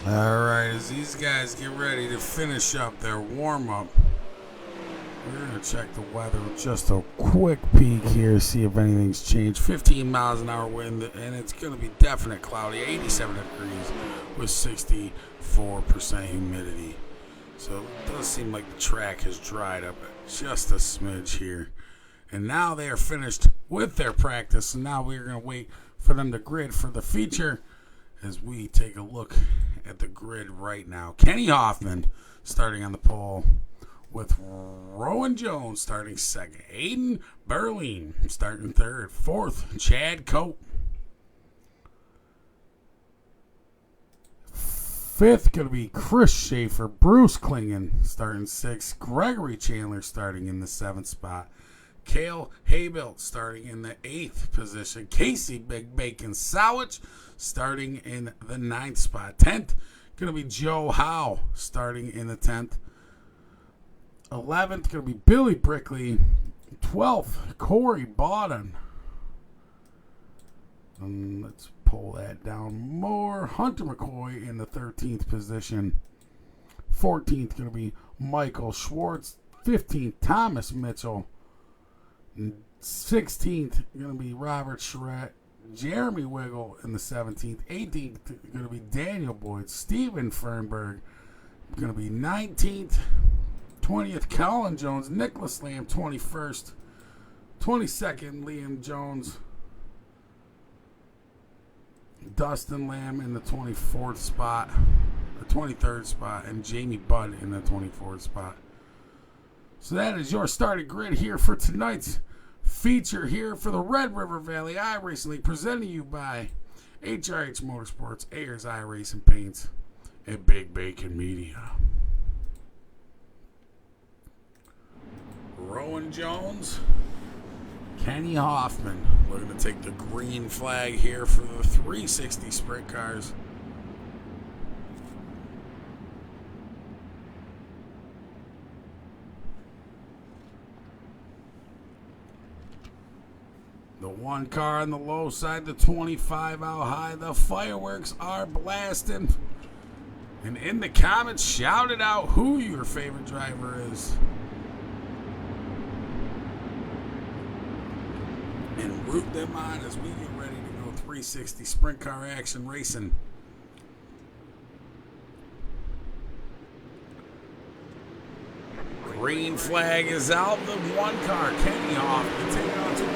All right, as these guys get ready to finish up their warm-up, we're going to check the weather with just a quick peek here, see if anything's changed. 15 miles an hour wind, and it's going to be definite cloudy, 87 degrees with 64% humidity. So it does seem like the track has dried up just a smidge here. And now they are finished with their practice, and now we're going to wait for them to grid for the feature as we take a look at the grid right now. Kenny Hoffman starting on the pole, with Rowan Jones starting second. Aiden Berline starting third. Fourth, Chad Cope. Fifth, going to be Chris Schaefer. Bruce Klingen starting sixth. Gregory Chandler starting in the seventh spot. Cale Haybilt starting in the eighth position. Casey Big Bacon Sowich starting in the ninth spot. 10th, going to be Joe Howe starting in the 10th. 11th, going to be Billy Brickley. 12th, Corey Bawden. Let's pull that down more. Hunter McCoy in the 13th position. 14th, going to be Michael Schwartz. 15th, Thomas Mitchell. 16th, going to be Robert Charette. Jeremy Wiggle in the 17th. 18th, going to be Daniel Boyd. Steven Fernberg, going to be 19th. 20th, Colin Jones. Nicholas Lamb, 21st. 22nd, Liam Jones. Dustin Lamb in the 24th spot. The 23rd spot. And Jamie Budd in the 24th spot. So that is your starting grid here for tonight's feature here for the Red River Valley iRacing League, presented to you by HRH Motorsports, Ayers iRacing Paints, and Big Bacon Media. Rowan Jones, Kenny Hoffman looking to take the green flag here for the 360 sprint cars. The one car on the low side, the 25 out high. The fireworks are blasting. And in the comments, shout it out who your favorite driver is. And root them on as we get ready to go 360 sprint car action racing. Green flag is out. The one car, Kenny Hoffman, taking on to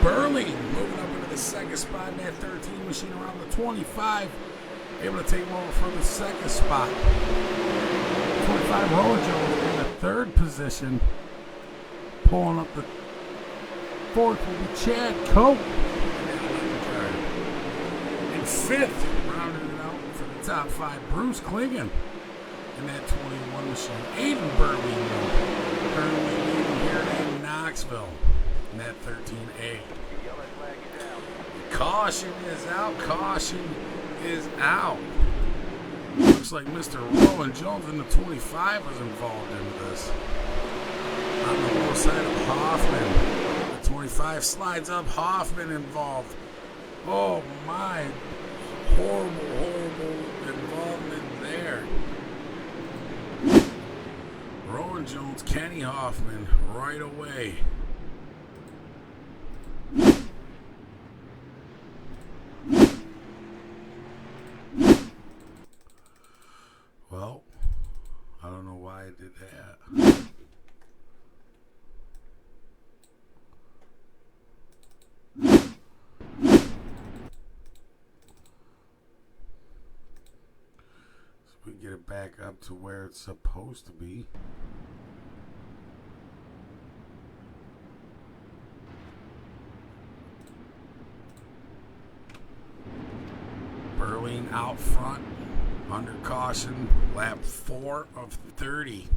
Burley, moving up into the second spot in that 13 machine around the 25. Able to take over for the second spot. 25, Rowan Jones in the third position. Pulling up the fourth will be Chad Cope. And fifth, rounding it out for the top five, Bruce Klingen in that 21 machine. Aiden Burley, currently leading here in Knoxville in that 13A. Caution is out. Caution is out. Looks like Mr. Rowan Jones in the 25 was involved in this. On the low side of Hoffman. The 25 slides up. Hoffman involved. Oh my. Horrible involvement there. Rowan Jones, Kenny Hoffman right away. Well, I don't know why I did that. So we get it back up to where it's supposed to be. Berlin out front. Under caution, lap 4 of 30.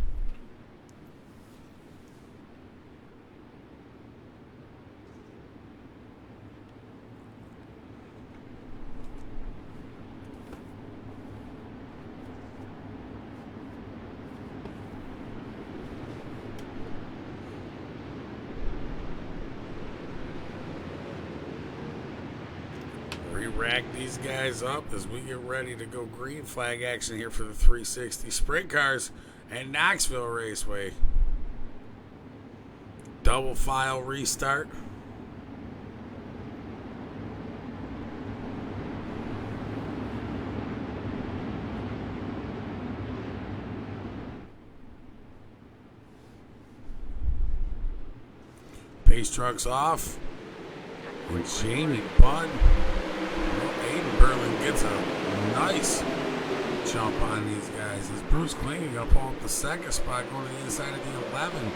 rack these guys up as we get ready to go green flag action here for the 360 sprint cars at Knoxville Raceway. Double file restart. Pace truck's off. And Jamie Budd. Aiden Berlin gets a nice jump on these guys. As Bruce Klinge going to pull up the second spot, going to the inside of the 11.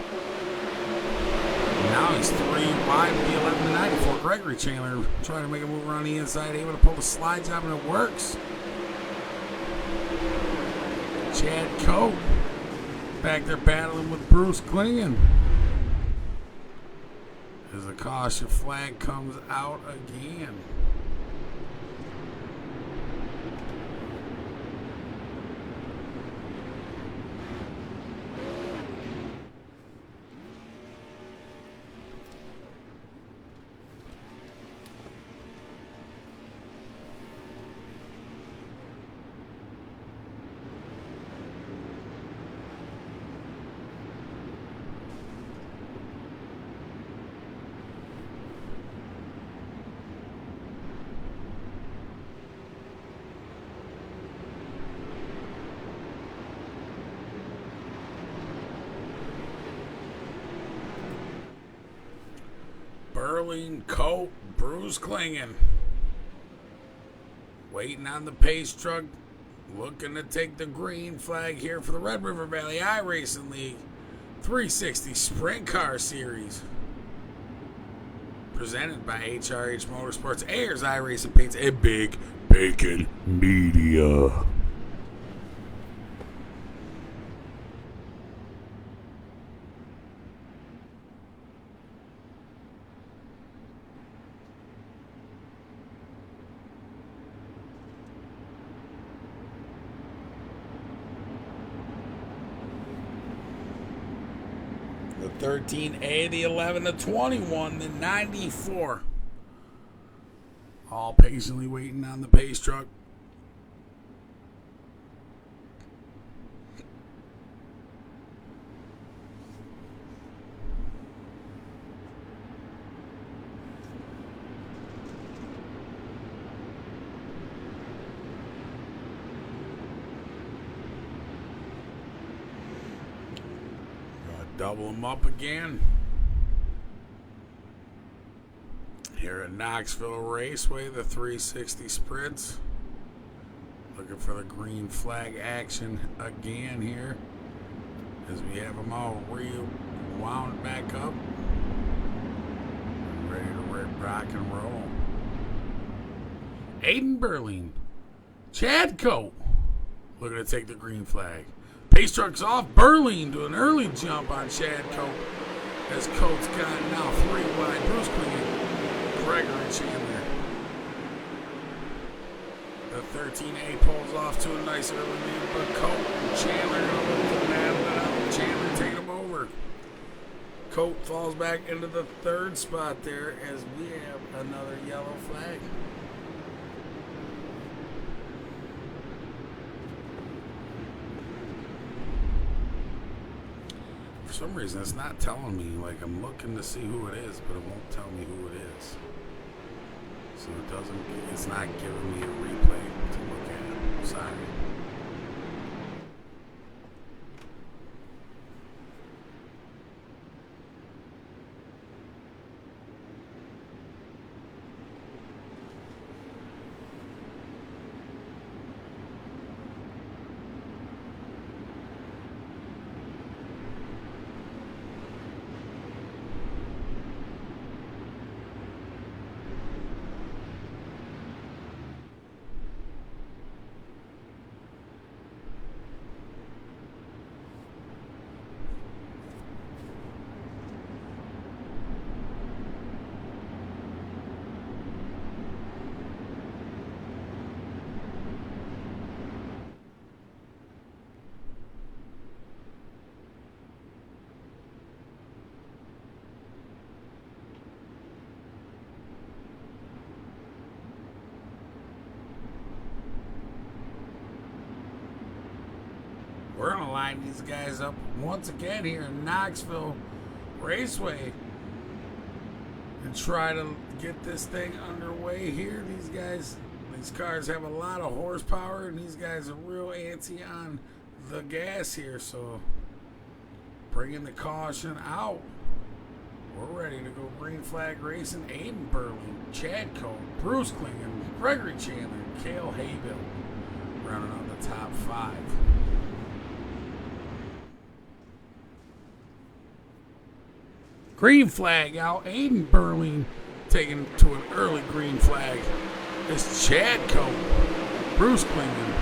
Now he's 3 wide with the 11 to 9 before Gregory Chandler trying to make a move around the inside, able to pull the slide job, and it works. Chad Cope back there battling with Bruce Klinge. As the caution flag comes out again. Berlin, Cope, Bruce Klinge. Waiting on the pace truck. Looking to take the green flag here for the Red River Valley iRacing League 360 Sprint Car Series. Presented by HRH Motorsports, Ayers iRacing Paints, and Big Bacon Media. The 13A, the 11, the 21, the 94. All patiently waiting on the pace truck. Double them up again. Here at Knoxville Raceway, the 360 sprints. Looking for the green flag action again here. As we have them all rewound back up. Ready to rock and roll. Aiden Berlin. Chad Cope. Looking to take the green flag. Pace truck's off. Berlin doing an early jump on Chad Cope. As Cope's got now 3 wide. Bruce Klinge, Gregory Chandler. The 13A pulls off to a nice early lead, but Cope and Chandler going to look to battle it out. Chandler taking him over. Cope falls back into the 3rd spot there as we have another yellow flag. For some reason, it's not telling me. Like, I'm looking to see who it is, but it won't tell me who it is. So it's not giving me a replay to look at. I'm sorry. We're going to line these guys up once again here in Knoxville Raceway and try to get this thing underway here. These cars have a lot of horsepower, and these guys are real antsy on the gas here, so bringing the caution out. We're ready to go. Green flag racing. Aiden Burley, Chad Cole, Bruce Klingon, Gregory Chandler, Cale Haybill rounding out the top 5. Green flag out. Aiden Burley taken to an early green flag. It's Chad Cole, Bruce Klingon,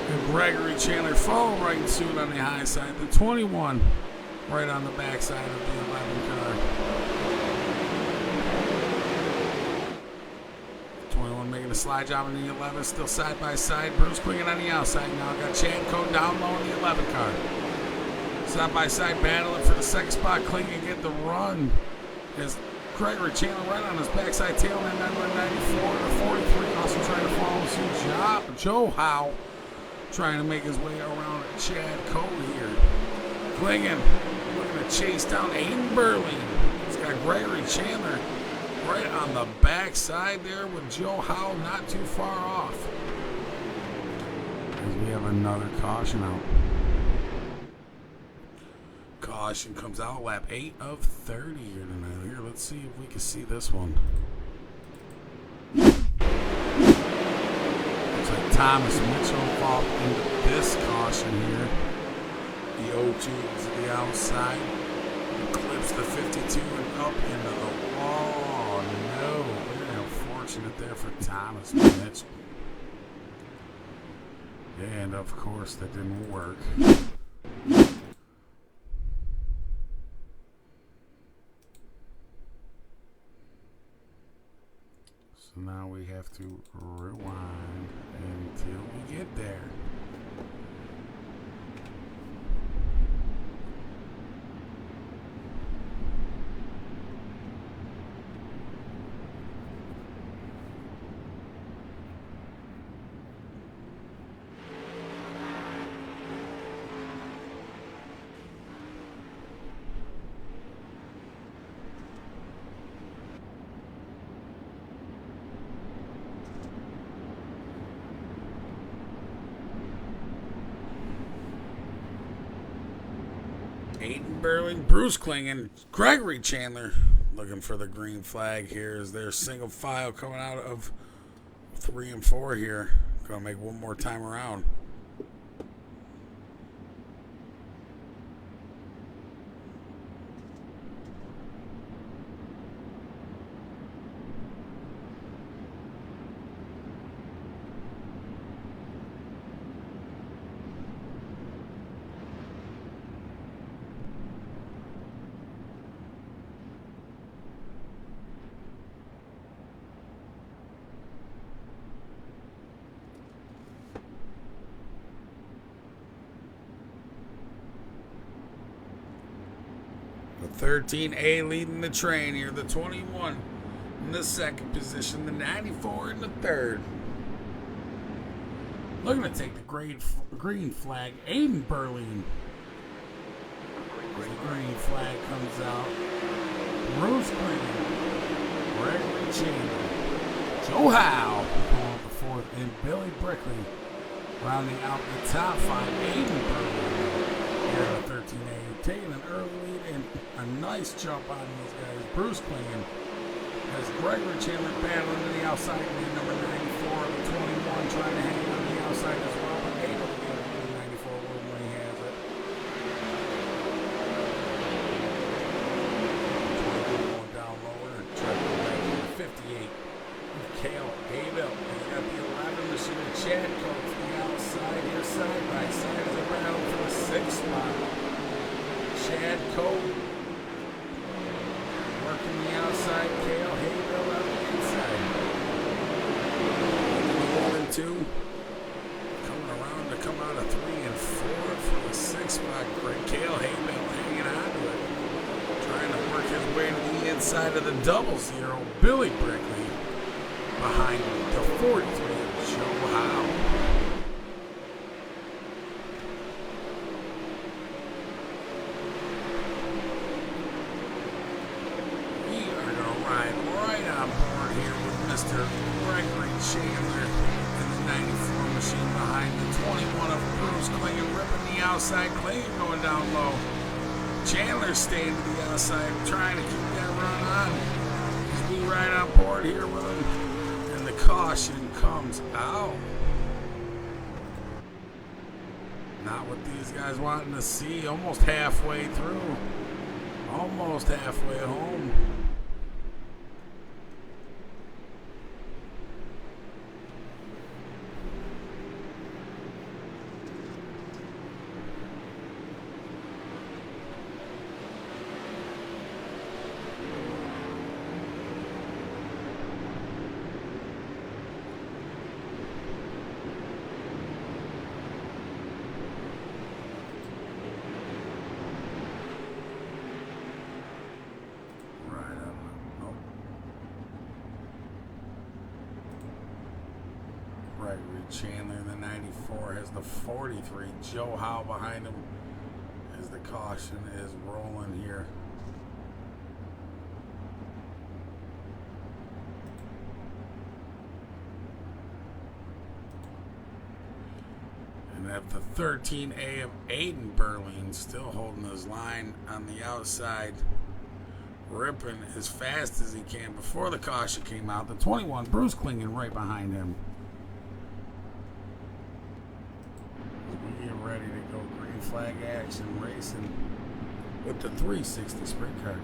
and Gregory Chandler follow right in suit on the high side. The 21 right on the backside of the 11 car. 21 making a slide job in the 11, still side by side. Bruce Klingon on the outside now. Got Chad Cole down low in the 11 car. Side by side battling for the second spot. Klingon get the run as Gregory Chandler right on his backside tail end number 94 to 43. Also trying to follow suit. Joe Howe trying to make his way around Chad Cole here. Klingon looking to chase down Aiden Burley. He's got Gregory Chandler right on the backside there with Joe Howe not too far off. As we have another caution out. Caution comes out lap 8 of 30 here tonight. Here, let's see if we can see this one. Looks like Thomas Mitchell involved into this caution here. The 02 is at the outside. Clips the 52 and up into the wall. Oh no, very unfortunate there for Thomas Mitchell. And of course that didn't work. So now we have to rewind until we get there. Aiden Burley, Bruce Klingon, Gregory Chandler looking for the green flag here as their single file coming out of 3 and 4 here. Gonna make one more time around. The 13A leading the train here. The 21 in the second position. The 94 in the third. Looking to take the green flag. Aiden Burley. The green flag comes out. Bruce Klingon. Gregory Chandler. Joe Howe pulling the fourth. And Billy Brickley rounding out the top 5. Aiden Burley here in the 13A. Taking an early lead and a nice jump on these guys. Bruce Klingon has Gregory Chandler battling to the outside lead, number 94, the 21 trying to hang on the outside as well, but able to get the 94 when he has it. 21 going down lower and trying to go back to the 58. Cale Haybill has got the 11 machine. Chad Cole to the outside here, side by side as a battle for the 6th spot. Chad Cole working the outside, Cale Haybill out the inside. 1 and 2 coming around to come out of 3 and 4 for the 6th spot. Great Cale Haybill hanging on to it, trying to work his way to the inside of the 00. Billy Brickley behind the 43 of Joe Howe. Chandler in the 94 machine behind the 21 of Bruce Klingon, ripping the outside. Klingon going down low. Chandler staying to the outside, trying to keep that run on. He's be right on board here with him. And the caution comes out. Not what these guys wanting to see. Almost halfway through. Almost halfway home. Chandler in the 94 has the 43. Joe Howe behind him as the caution is rolling here. And at the 13A of Aiden Berlin, still holding his line on the outside, ripping as fast as he can before the caution came out. The 21, Bruce Klingon, right behind him. Get ready to go green flag action racing with the 360 sprint cars.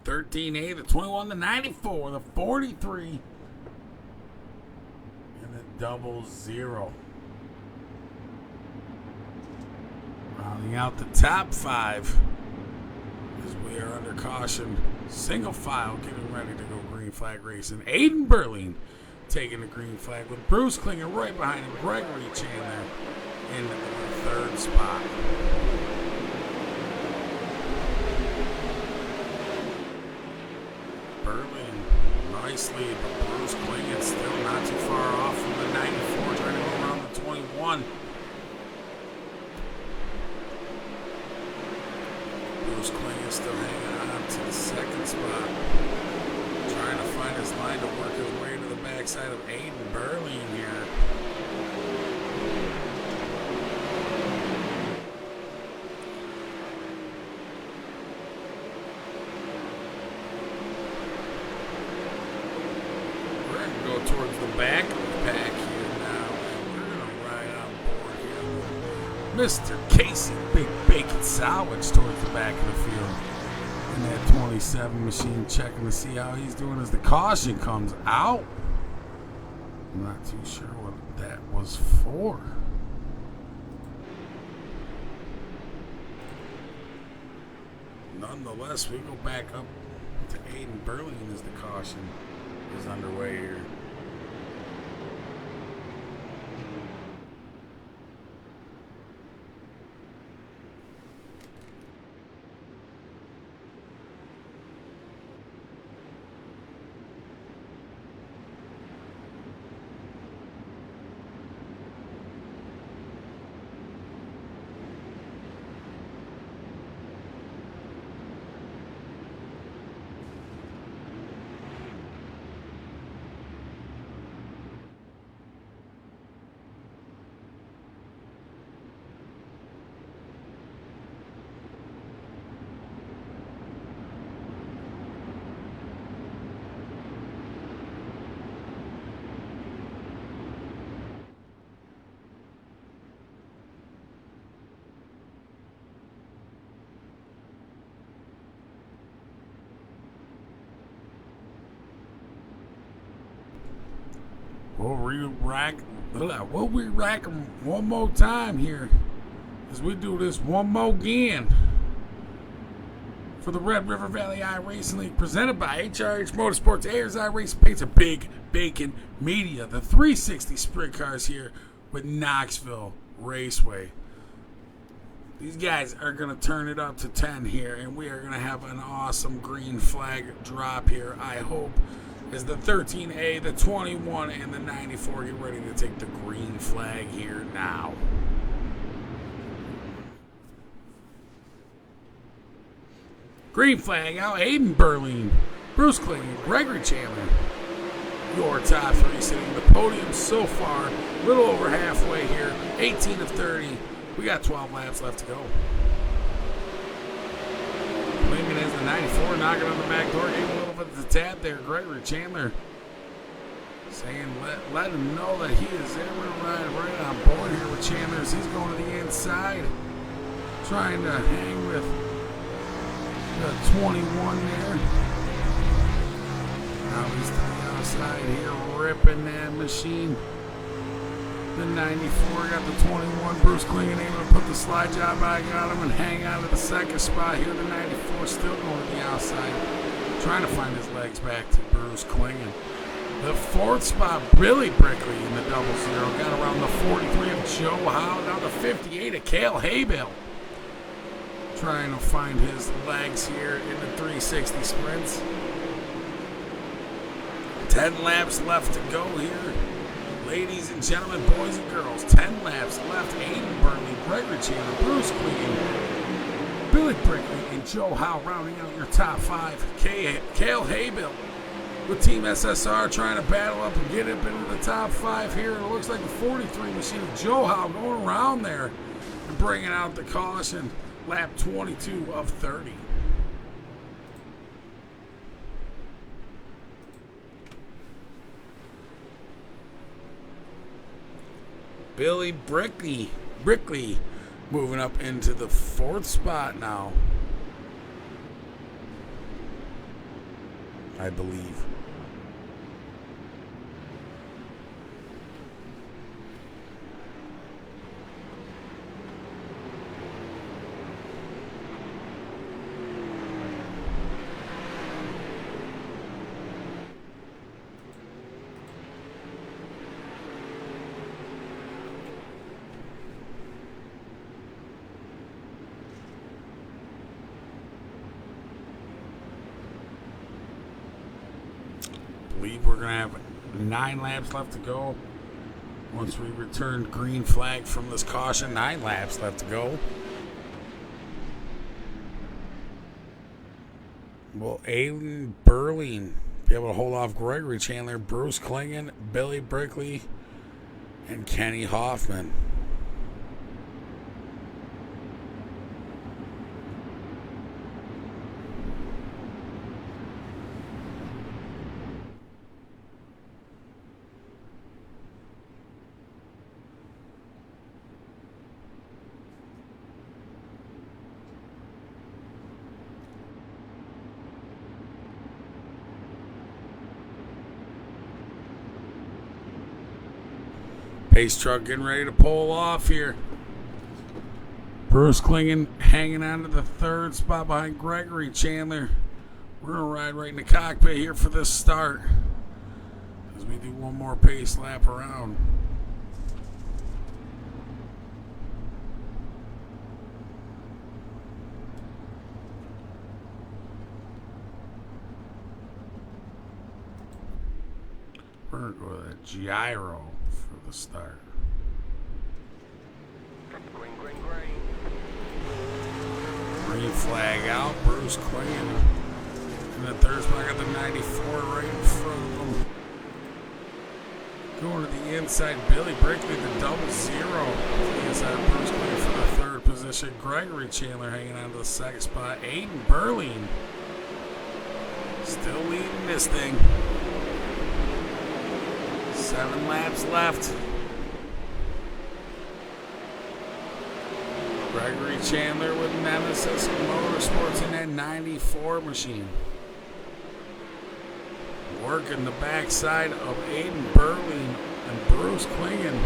The 13A, the 21, the 94, the 43, and the 00. Rounding out the top five as we are under caution. Single file getting ready to go green flag racing. Aiden Berlin taking the green flag with Bruce Klingon right behind him. Gregory Chandler in the third spot. Berlin nicely, but Bruce Klingon still not too far off from the 94, trying to go around the 21. Bruce Klingon still hanging on to the second spot, trying to find his line to work his way to the backside of Aiden Berlin here. Towards the back of the pack here now, and we're going to ride on board here. Mr. Casey Big Bacon Sandwich towards the back of the field. And that 27 machine checking to see how he's doing as the caution comes out. I'm not too sure what that was for. Nonetheless, we go back up to Aiden Berlin as the caution is underway here. We'll re-rack them one more time here as we do this one more again for the Red River Valley iRacing League, presented by HRH Motorsports, Ayers iRacing Paints, and Big Bacon Media. The 360 sprint cars here with Knoxville Raceway. These guys are going to turn it up to 10 here, and we are going to have an awesome green flag drop here, I hope, as the 13A, the 21, and the 94 get ready to take the green flag here now. Green flag out, Aiden Berline, Bruce Kling, Gregory Chandler. Your top three sitting the podium so far, a little over halfway here, 18 of 30. We got 12 laps left to go. Lincoln has the 94, knocking on the back door, gave a little bit of the tap there. Gregory Chandler saying let him know that he is there. We're going to ride right on board here with Chandler as he's going to the inside, trying to hang with the 21 there. Now he's to the outside here, ripping that machine. The 94 got the 21. Bruce Klingon able to put the slide job back on him and hang out of the second spot here. The 94 still going to the outside, trying to find his legs back to Bruce Klingon. The fourth spot, Billy Brickley in the 00. Got around the 43 of Joe Howe. Down to 58 of Cale Haybill. Trying to find his legs here in the 360 sprints. 10 laps left to go here. Ladies and gentlemen, boys and girls, 10 laps left. Aiden Burnley, Gregory Chandler, Bruce Queen, Billy Brickley, and Joe Howe rounding out your top five. Cale Haybill with Team SSR trying to battle up and get up into the top five here. It looks like the 43 machine of Joe Howe going around there and bringing out the caution. Lap 22 of 30. Billy Brickley moving up into the fourth spot now, I believe. We're going to have 9 laps left to go. Once we return green flag from this caution, 9 laps left to go. Will Aiden Berline be able to hold off Gregory Chandler, Bruce Klingon, Billy Brickley, and Kenny Hoffman? Pace truck getting ready to pull off here. Bruce Klingon hanging on to the third spot behind Gregory Chandler. We're going to ride right in the cockpit here for this start as we do one more pace lap around. We're going to go to the gyro for the start. Green flag out. Bruce Klingon in the third spot. Got the 94 right in front of him. Going to the inside, Billy Brickley, the 00. The inside, Bruce Klingon for the third position. Gregory Chandler hanging on to the second spot. Aiden Berline still leading this thing. 7 laps left. Gregory Chandler with Nemesis Motorsports in that 94 machine. Working the backside of Aiden Berline and Bruce Klingon.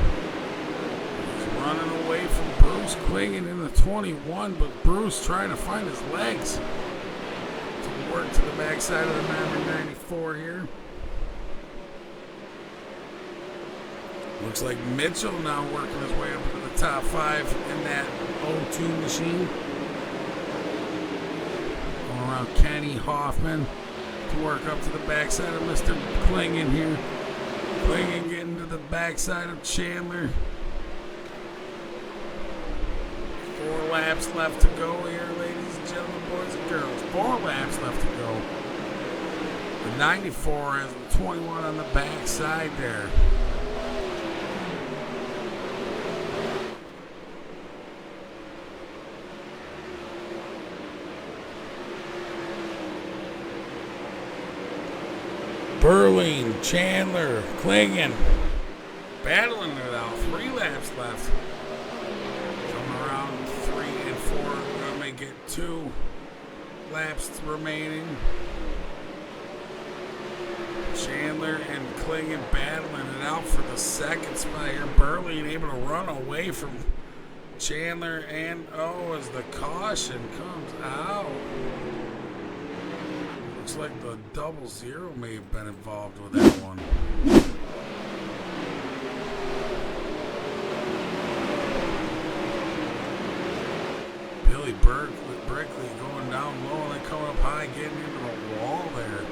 He's running away from Bruce Klingon in the 21, but Bruce trying to find his legs. backside of the number 94 here. Looks like Mitchell now working his way up into the top 5 in that O2 machine. Going around Kenny Hoffman to work up to the backside of Mr. Klingon here. Klingon getting to the backside of Chandler. 4 laps left to go here, ladies and gentlemen, boys and girls. 4 laps left to go. The 94 has the 21 on the backside there. Burling, Chandler, Klingon, battling it out. 3 laps left. Coming around 3 and 4. Gonna make it 2 laps remaining. Chandler and Klingon battling it out for the second spot here. Burling able to run away from Chandler, and as the caution comes out. Looks like the 00 may have been involved with that one. Billy Brickley going down low and then coming up high, getting into the wall there.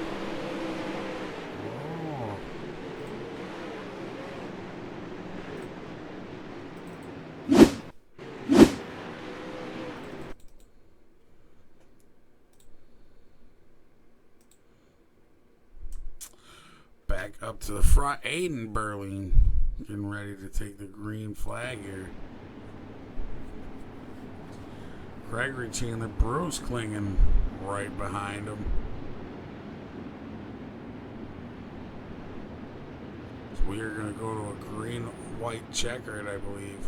Back up to the front, Aiden Burling getting ready to take the green flag here. Gregory Chandler, Bruce Klingon right behind him. So we are going to go to a green-white checkered, I believe.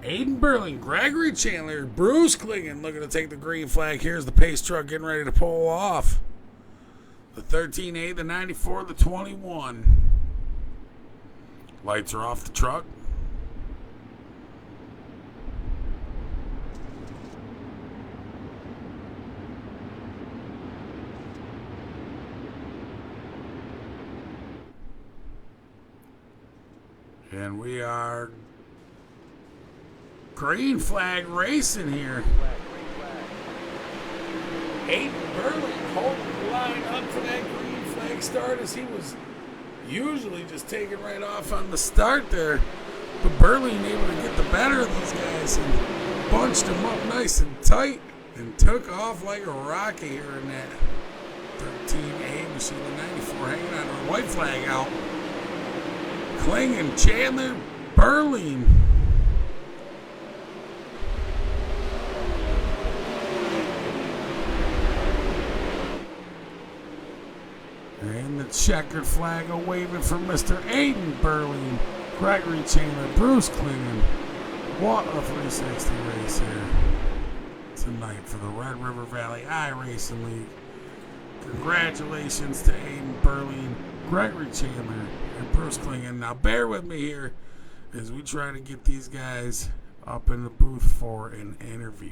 Aiden Burling, Gregory Chandler, Bruce Klingon looking to take the green flag. Here's the pace truck getting ready to pull off. The 13A, the 94, the 21. Lights are off the truck. And we are green flag racing here. Aiden Burling holding the line up for that green flag start, as he was usually just taking right off on the start there. But Burling able to get the better of these guys and bunched them up nice and tight and took off like a rocket here in that 13A machine. The 94 hanging on the white flag out. Klingon, Chandler, Burling. And the checkered flag waving for Mr. Aiden Burling, Gregory Chandler, Bruce Klingon. What a 360 race here tonight for the Red River Valley iRacing League. Congratulations to Aiden Burling, Gregory Chandler, and Bruce Klingon. Now bear with me here as we try to get these guys up in the booth for an interview.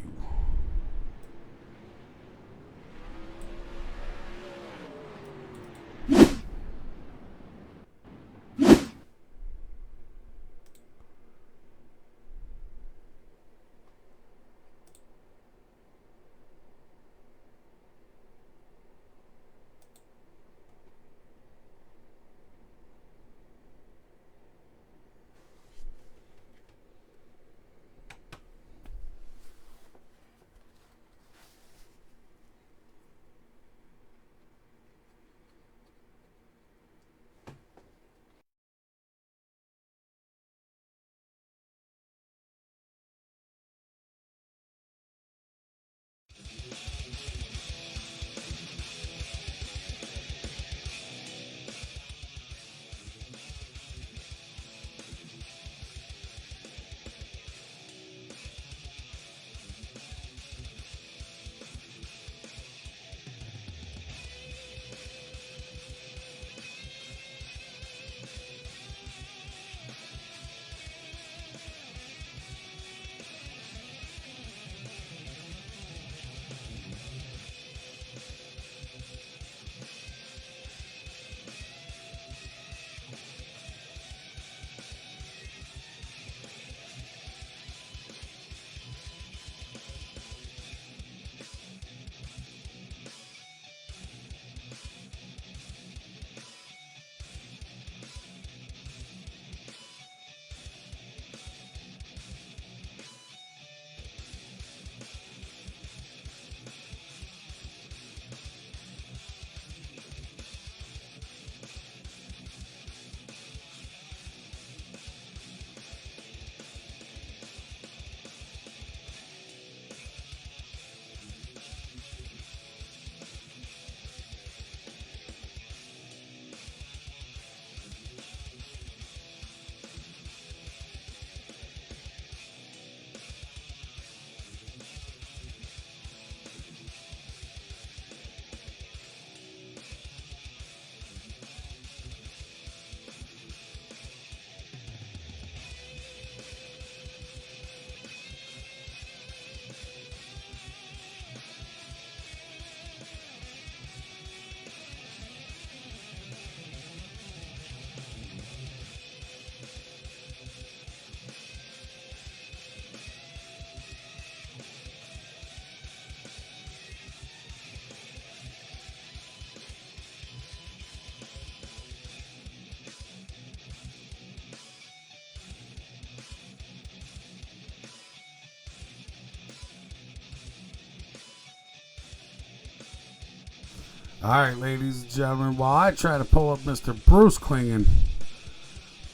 All right, ladies and gentlemen, while I try to pull up Mr. Bruce Klingen,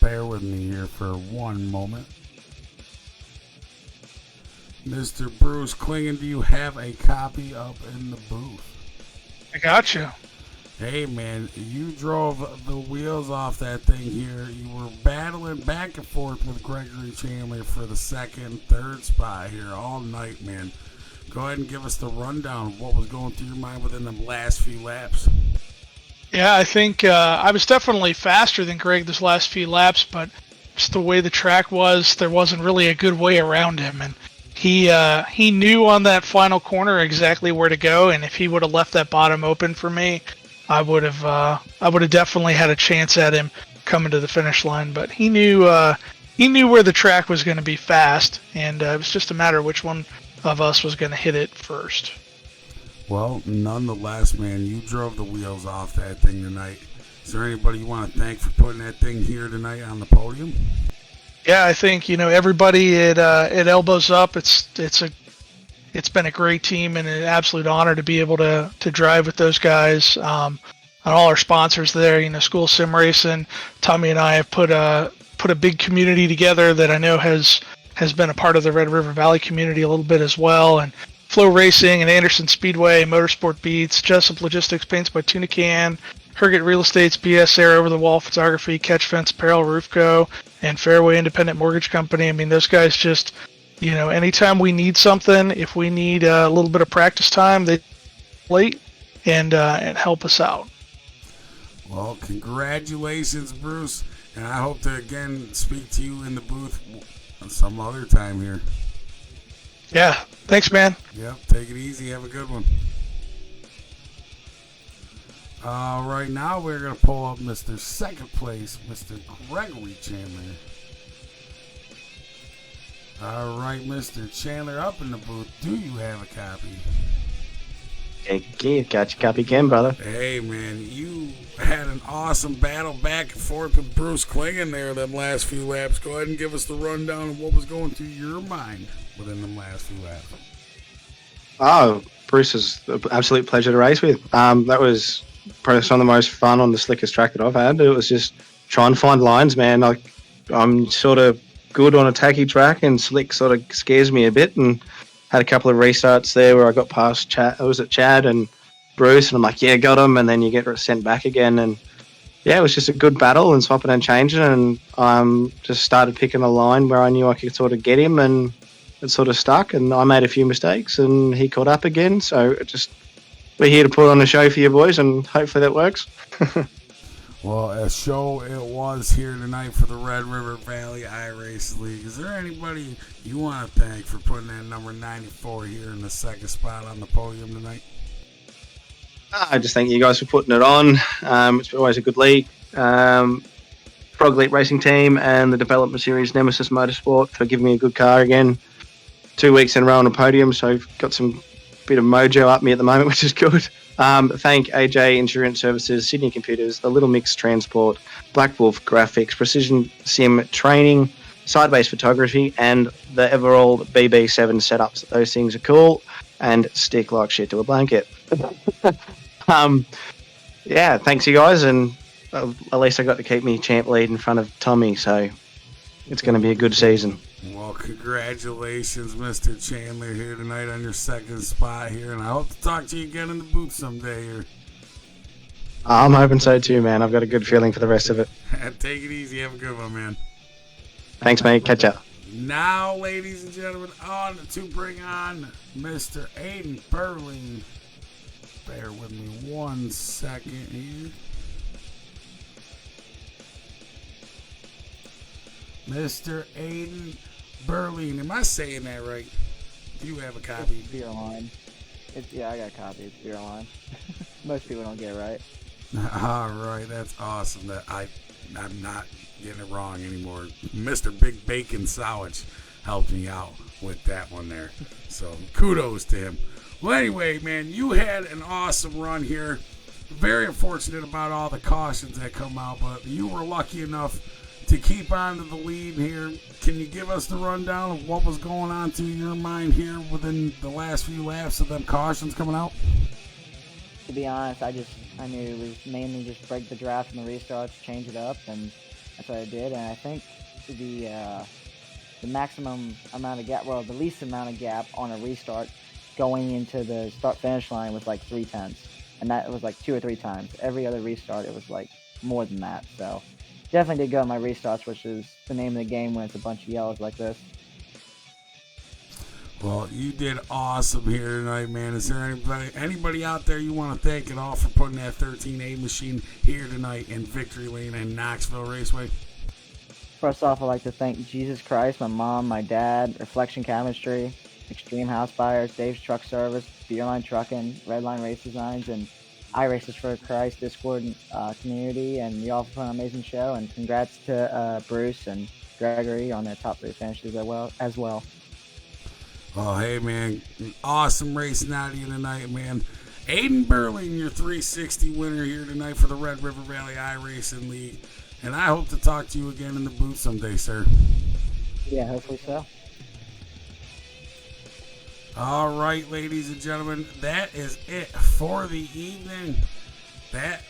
bear with me here for one moment. Mr. Bruce Klingen, do you have a copy up in the booth? I got you. Hey, man, you drove the wheels off that thing here. You were battling back and forth with Gregory Chandler for the second, third spot here all night, man. Go ahead and give us the rundown of what was going through your mind within the last few laps. Yeah, I think I was definitely faster than Greg this last few laps, but just the way the track was, there wasn't really a good way around him, and he knew on that final corner exactly where to go, and if he would have left that bottom open for me, I would have definitely had a chance at him coming to the finish line. But he knew where the track was going to be fast, and it was just a matter of which one of us was going to hit it first. Well, nonetheless, man, you drove the wheels off that thing tonight. Is there anybody you want to thank for putting that thing here tonight on the podium? Yeah, I think everybody at Elbows Up. It's been a great team and an absolute honor to be able to drive with those guys. And all our sponsors there, School Sim Racing, Tommy and I have put a big community together that I know has been a part of the Red River Valley community a little bit as well. And Flow Racing and Anderson Speedway, Motorsport Beats, Jessup Logistics, Paints by Tunican, Herget Real Estate's BS Air Over the Wall Photography, Catch Fence Apparel, Roofco, and Fairway Independent Mortgage Company. I mean, those guys just, anytime we need something, if we need a little bit of practice time, they late and help us out. Well, congratulations, Bruce, and I hope to again speak to you in the booth some other time here. Yeah, thanks, man. Yep, take it easy. Have a good one. Right now, we're going to pull up Mr. Second Place, Mr. Gregory Chandler. All right, Mr. Chandler, up in the booth. Do you have a copy? Okay, got your copy again, brother. Hey, man, you had an awesome battle back and forth with Bruce Klingen there them last few laps. Go ahead and give us the rundown of what was going through your mind within them last few laps. Oh, Bruce is an absolute pleasure to race with. That was probably some of the most fun on the slickest track that I've had. It was just trying to find lines, man. I'm sort of good on a tacky track, and slick sort of scares me a bit, and had a couple of restarts there where I got past Chad and Bruce, and I'm like, yeah, got him, and then you get sent back again, and yeah, it was just a good battle and swapping and changing, and just started picking a line where I knew I could sort of get him, and it sort of stuck, and I made a few mistakes, and he caught up again, so we're here to put on a show for you boys, and hopefully that works. Well, a show it was here tonight for the Red River Valley iRace League. Is there anybody you want to thank for putting that number 94 here in the second spot on the podium tonight? I just thank you guys for putting it on. It's always a good league. Frog Elite Racing Team and the Development Series Nemesis Motorsport for giving me a good car again. 2 weeks in a row on the podium, so I've got some bit of mojo up me at the moment, which is good. Thank AJ Insurance Services, Sydney Computers, the Little Mix Transport, Black Wolf Graphics, Precision Sim Training, Sidebase Photography, and the Everall BB7 setups. Those things are cool and stick like shit to a blanket. Yeah, thanks you guys, and at least I got to keep me champ lead in front of Tommy, so it's going to be a good season. Well, congratulations, Mr. Chandler, here tonight on your second spot here, and I hope to talk to you again in the booth someday here. I'm hoping so too, man. I've got a good feeling for the rest of it. Take it easy. Have a good one, man. Thanks, mate. Catch ya. Now, ladies and gentlemen, on to bring on Mr. Aiden Burling. Bear with me 1 second here. Mr. Aiden Burling. Am I saying that right? Do you have a copy? It's Beer Line. Yeah, I got a copy. It's Beer Line. Most people don't get it right. All right, that's awesome. That I'm not getting it wrong anymore. Mr. Big Bacon Sandwich helped me out with that one there. So kudos to him. Well, anyway, man, you had an awesome run here. Very unfortunate about all the cautions that come out, but you were lucky enough to keep on to the lead here. Can you give us the rundown of what was going on through your mind here within the last few laps of them cautions coming out? To be honest, I knew it was mainly just break the draft and the restarts, change it up, and that's what I did. And I think the maximum amount of gap, well, the least amount of gap on a restart going into the start finish line was like 3/10, and that was like 2 or 3 times. Every other restart, it was like more than that. So definitely did go on my restarts, which is the name of the game when it's a bunch of yellows like this. Well, you did awesome here tonight, man. Is there anybody out there you want to thank at all for putting that 13A machine here tonight in Victory Lane and Knoxville Raceway? First off, I'd like to thank Jesus Christ, my mom, my dad, Reflection Chemistry, Extreme House Buyers, Dave's Truck Service, Beerline Trucking, Redline Race Designs, and iRaces for Christ Discord community, and you all for an amazing show. And congrats to Bruce and Gregory on their top 3 finishes as well. Oh, hey, man. Awesome racing out of you tonight, man. Aiden Burling, your 360 winner here tonight for the Red River Valley iRacing League. And I hope to talk to you again in the booth someday, sir. Yeah, hopefully so. All right, ladies and gentlemen, that is it for the evening. That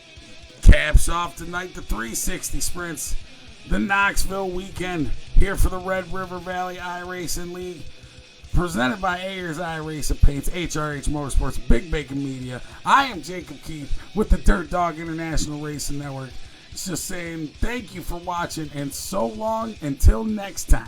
caps off tonight the 360 sprints, the Knoxville weekend here for the Red River Valley iRacing League. Presented by Ayers iRacing Paints, HRH Motorsports, Big Bacon Media. I am Jacob Keith with the Dirt Dog International Racing Network. It's just saying thank you for watching and so long until next time.